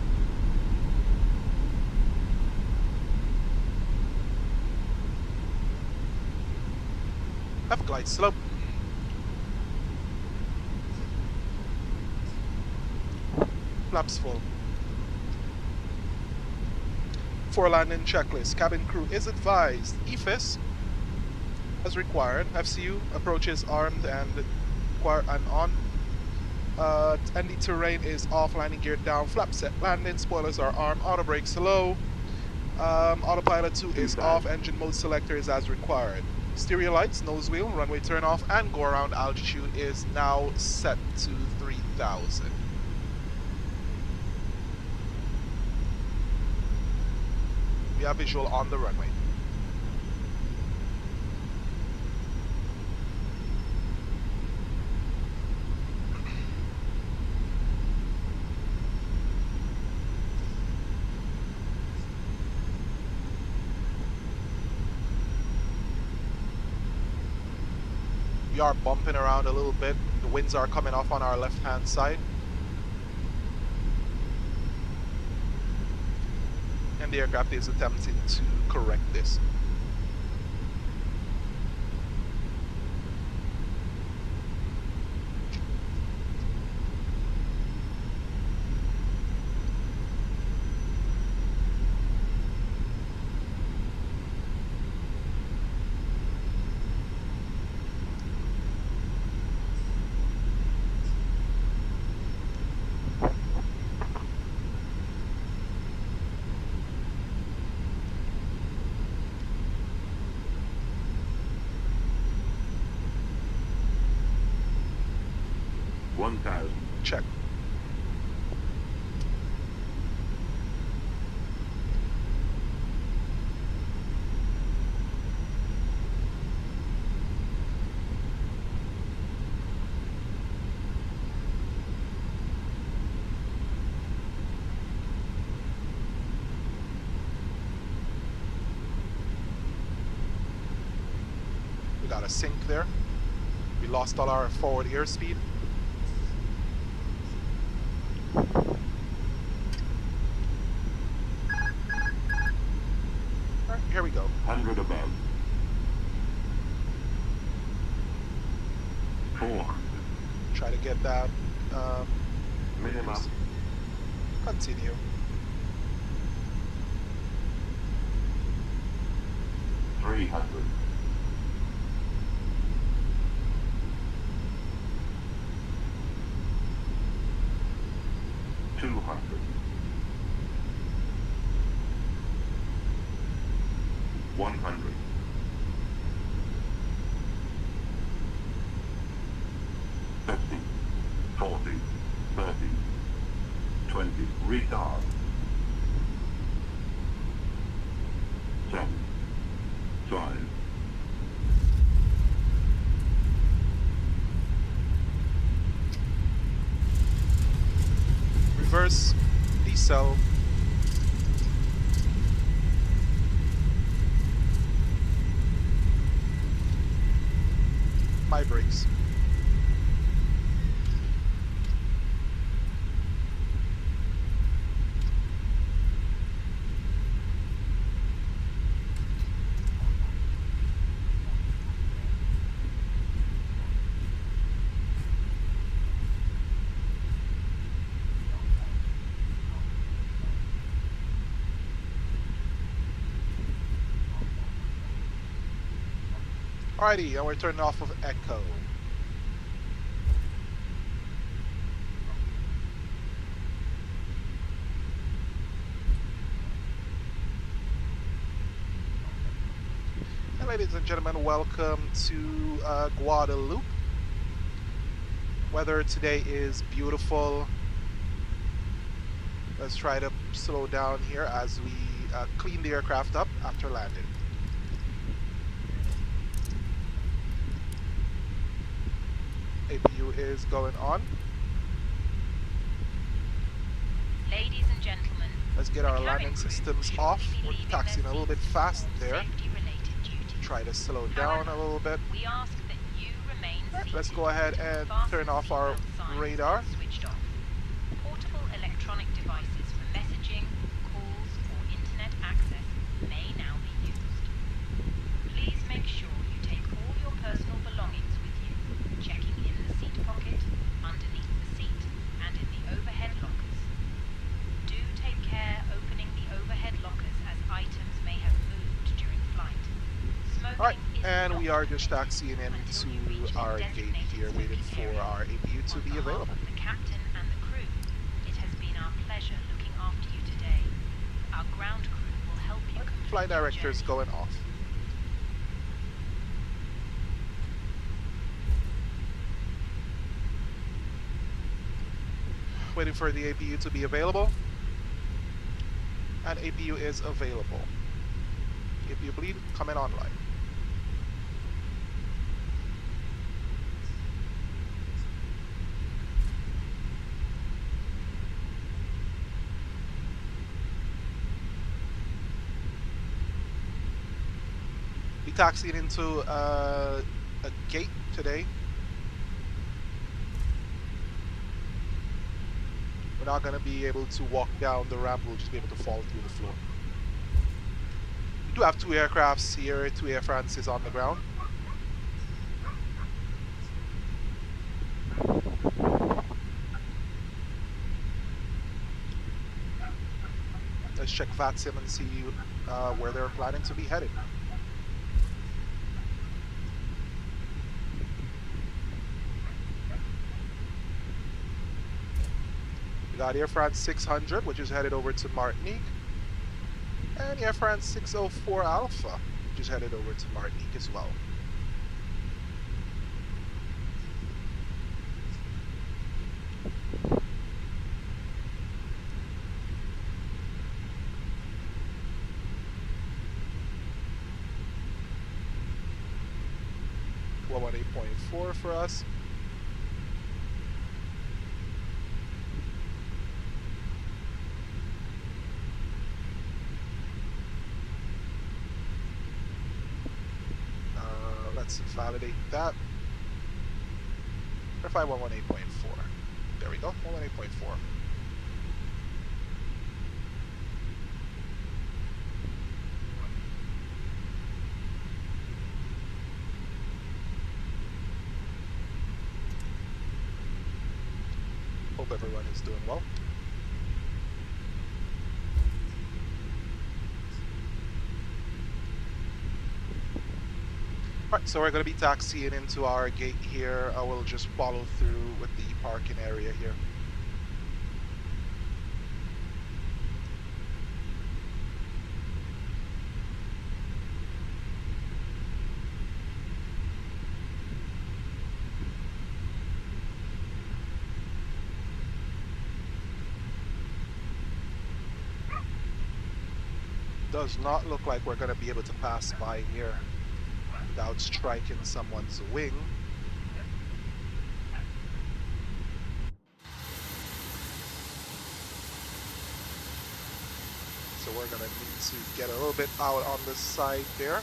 Left glide slope. Flaps full. For landing checklist, cabin crew is advised. EFIS as required. FCU approaches armed and on. And the terrain is off. Landing gear down. Flap set. Landing spoilers are armed. Auto brakes low. Autopilot 2 is off. Engine mode selector is as required. Stereo lights, nose wheel, runway turn off, and go around altitude is now set to 3,000. We have visual on the runway. We are bumping around a little bit. The winds are coming off on our left hand side. And the aircraft is attempting to correct this. Check. We got a sink there. We lost all our forward airspeed. Here we go. 100 above. 400. Try to get that. Minimum. Continue. $300. 200. 100. 50, 40, 30, 20, retard. 7, 5. Reverse, decel. My brakes. Alrighty, and we're turning off of Echo. Ladies and gentlemen, welcome to Guadeloupe. Weather today is beautiful. Let's try to slow down here as we clean the aircraft up after landing. APU is going on. Ladies and gentlemen, Let's get the our cabin landing crew will systems shortly off. be We're leaving taxiing their a little bit seats to fast perform there. safety-related duties. Try to slow down a little bit. We ask that you remain Alright, seated let's go ahead until the and fasten turn off our seatbelt signs radar. are switched off. Portable electronic devices for messaging, calls, or internet access may now be used. Please make sure you take all your personal belongings with you, checking in the seat pocket, underneath the seat, and in the overhead lockers. Do take care opening the overhead lockers as items may have moved during flight. Alright, Smoking is and not we are just permitted taxiing until you into reach the our gate designated here, waiting smoking for area. our APU to On be behalf available. of the captain and the crew, it has been our pleasure looking after you today. Our ground crew will help you complete Flight your director is journey. going off. Waiting for the APU to be available. And APU is available. APU bleed coming online. We taxied into a gate today. We're not going to be able to walk down the ramp, we'll just be able to fall through the floor. We do have two aircrafts here, two Air France's on the ground. Let's check VATSIM and see where they're planning to be headed. We got Air France 600, which is headed over to Martinique, and Air France 604 Alpha, which is headed over to Martinique as well. Well, 8.4 for us. Let's validate that. Verify 118.4. There we go, 118.4. Hope everyone is doing well. Alright, so we're going to be taxiing into our gate here. I will just follow through with the parking area here. Does not look like we're going to be able to pass by here without striking someone's wing. So we're gonna need to get a little bit out on the side there.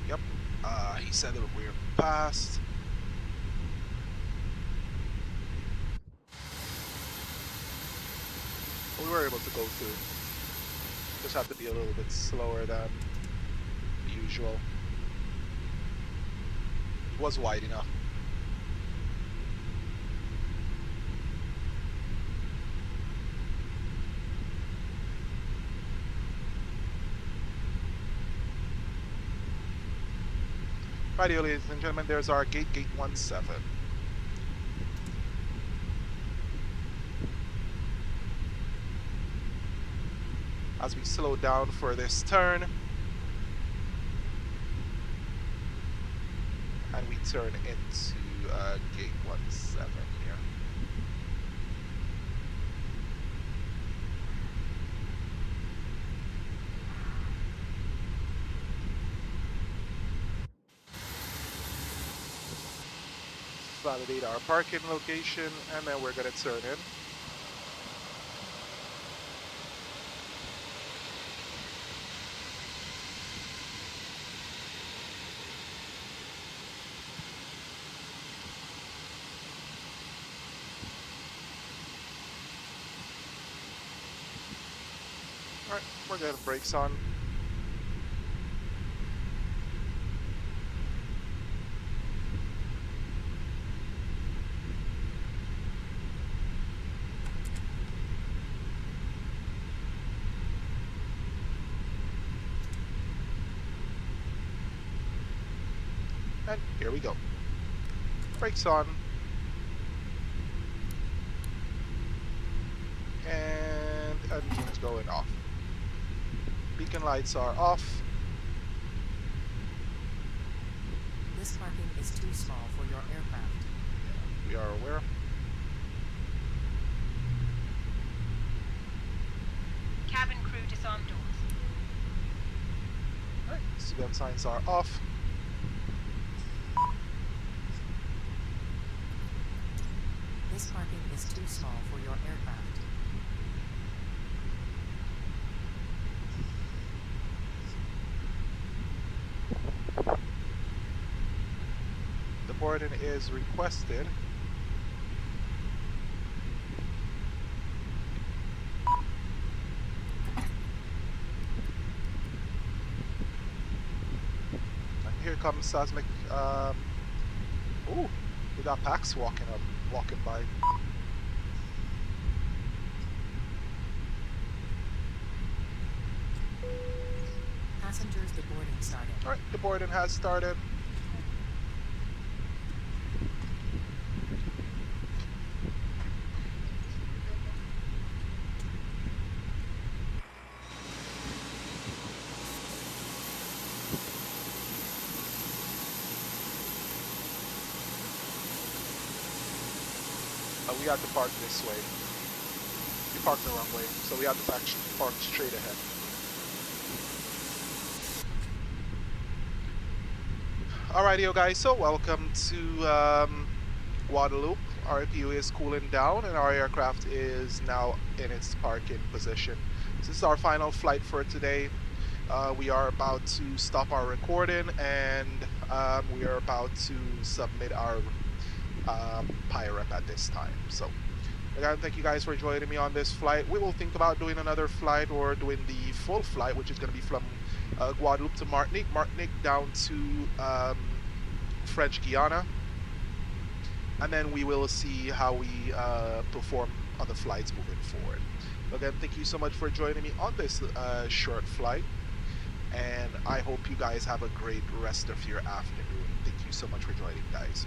Yep, he said that we're past. We were able to go through. Just have to be a little bit slower than usual. It was wide enough. Rightio, ladies and gentlemen, there's our gate 17. As we slow down for this turn, and we turn into gate 17 here. Validate our parking location, and then we're going to turn in. Alright, we're getting brakes on. And here we go. Brakes on. And engine's going off. Beacon lights are off. This parking is too small for your aircraft. We are aware. Cabin crew disarm doors. Alright, seatbelt signs are off. This parking is too small for your aircraft. The boarding is requested. And here comes seismic. Ooh, we got Pax walking by. Passengers, the boarding started. All right, the boarding has started. We have to park this way. We parked the wrong way, so we have to park straight ahead. Alrighty, guys, so welcome to Guadeloupe. Our APU is cooling down and our aircraft is now in its parking position. This is our final flight for today. We are about to stop our recording and we are about to submit our PIREP at this time. So again, thank you guys for joining me on this flight. We will think about doing another flight or doing the full flight, which is going to be from Guadeloupe to Martinique, Martinique down to French Guiana, and then we will see how we perform on the flights moving forward. Again, thank you so much for joining me on this short flight, and I hope you guys have a great rest of your afternoon. Thank you so much for joining, guys.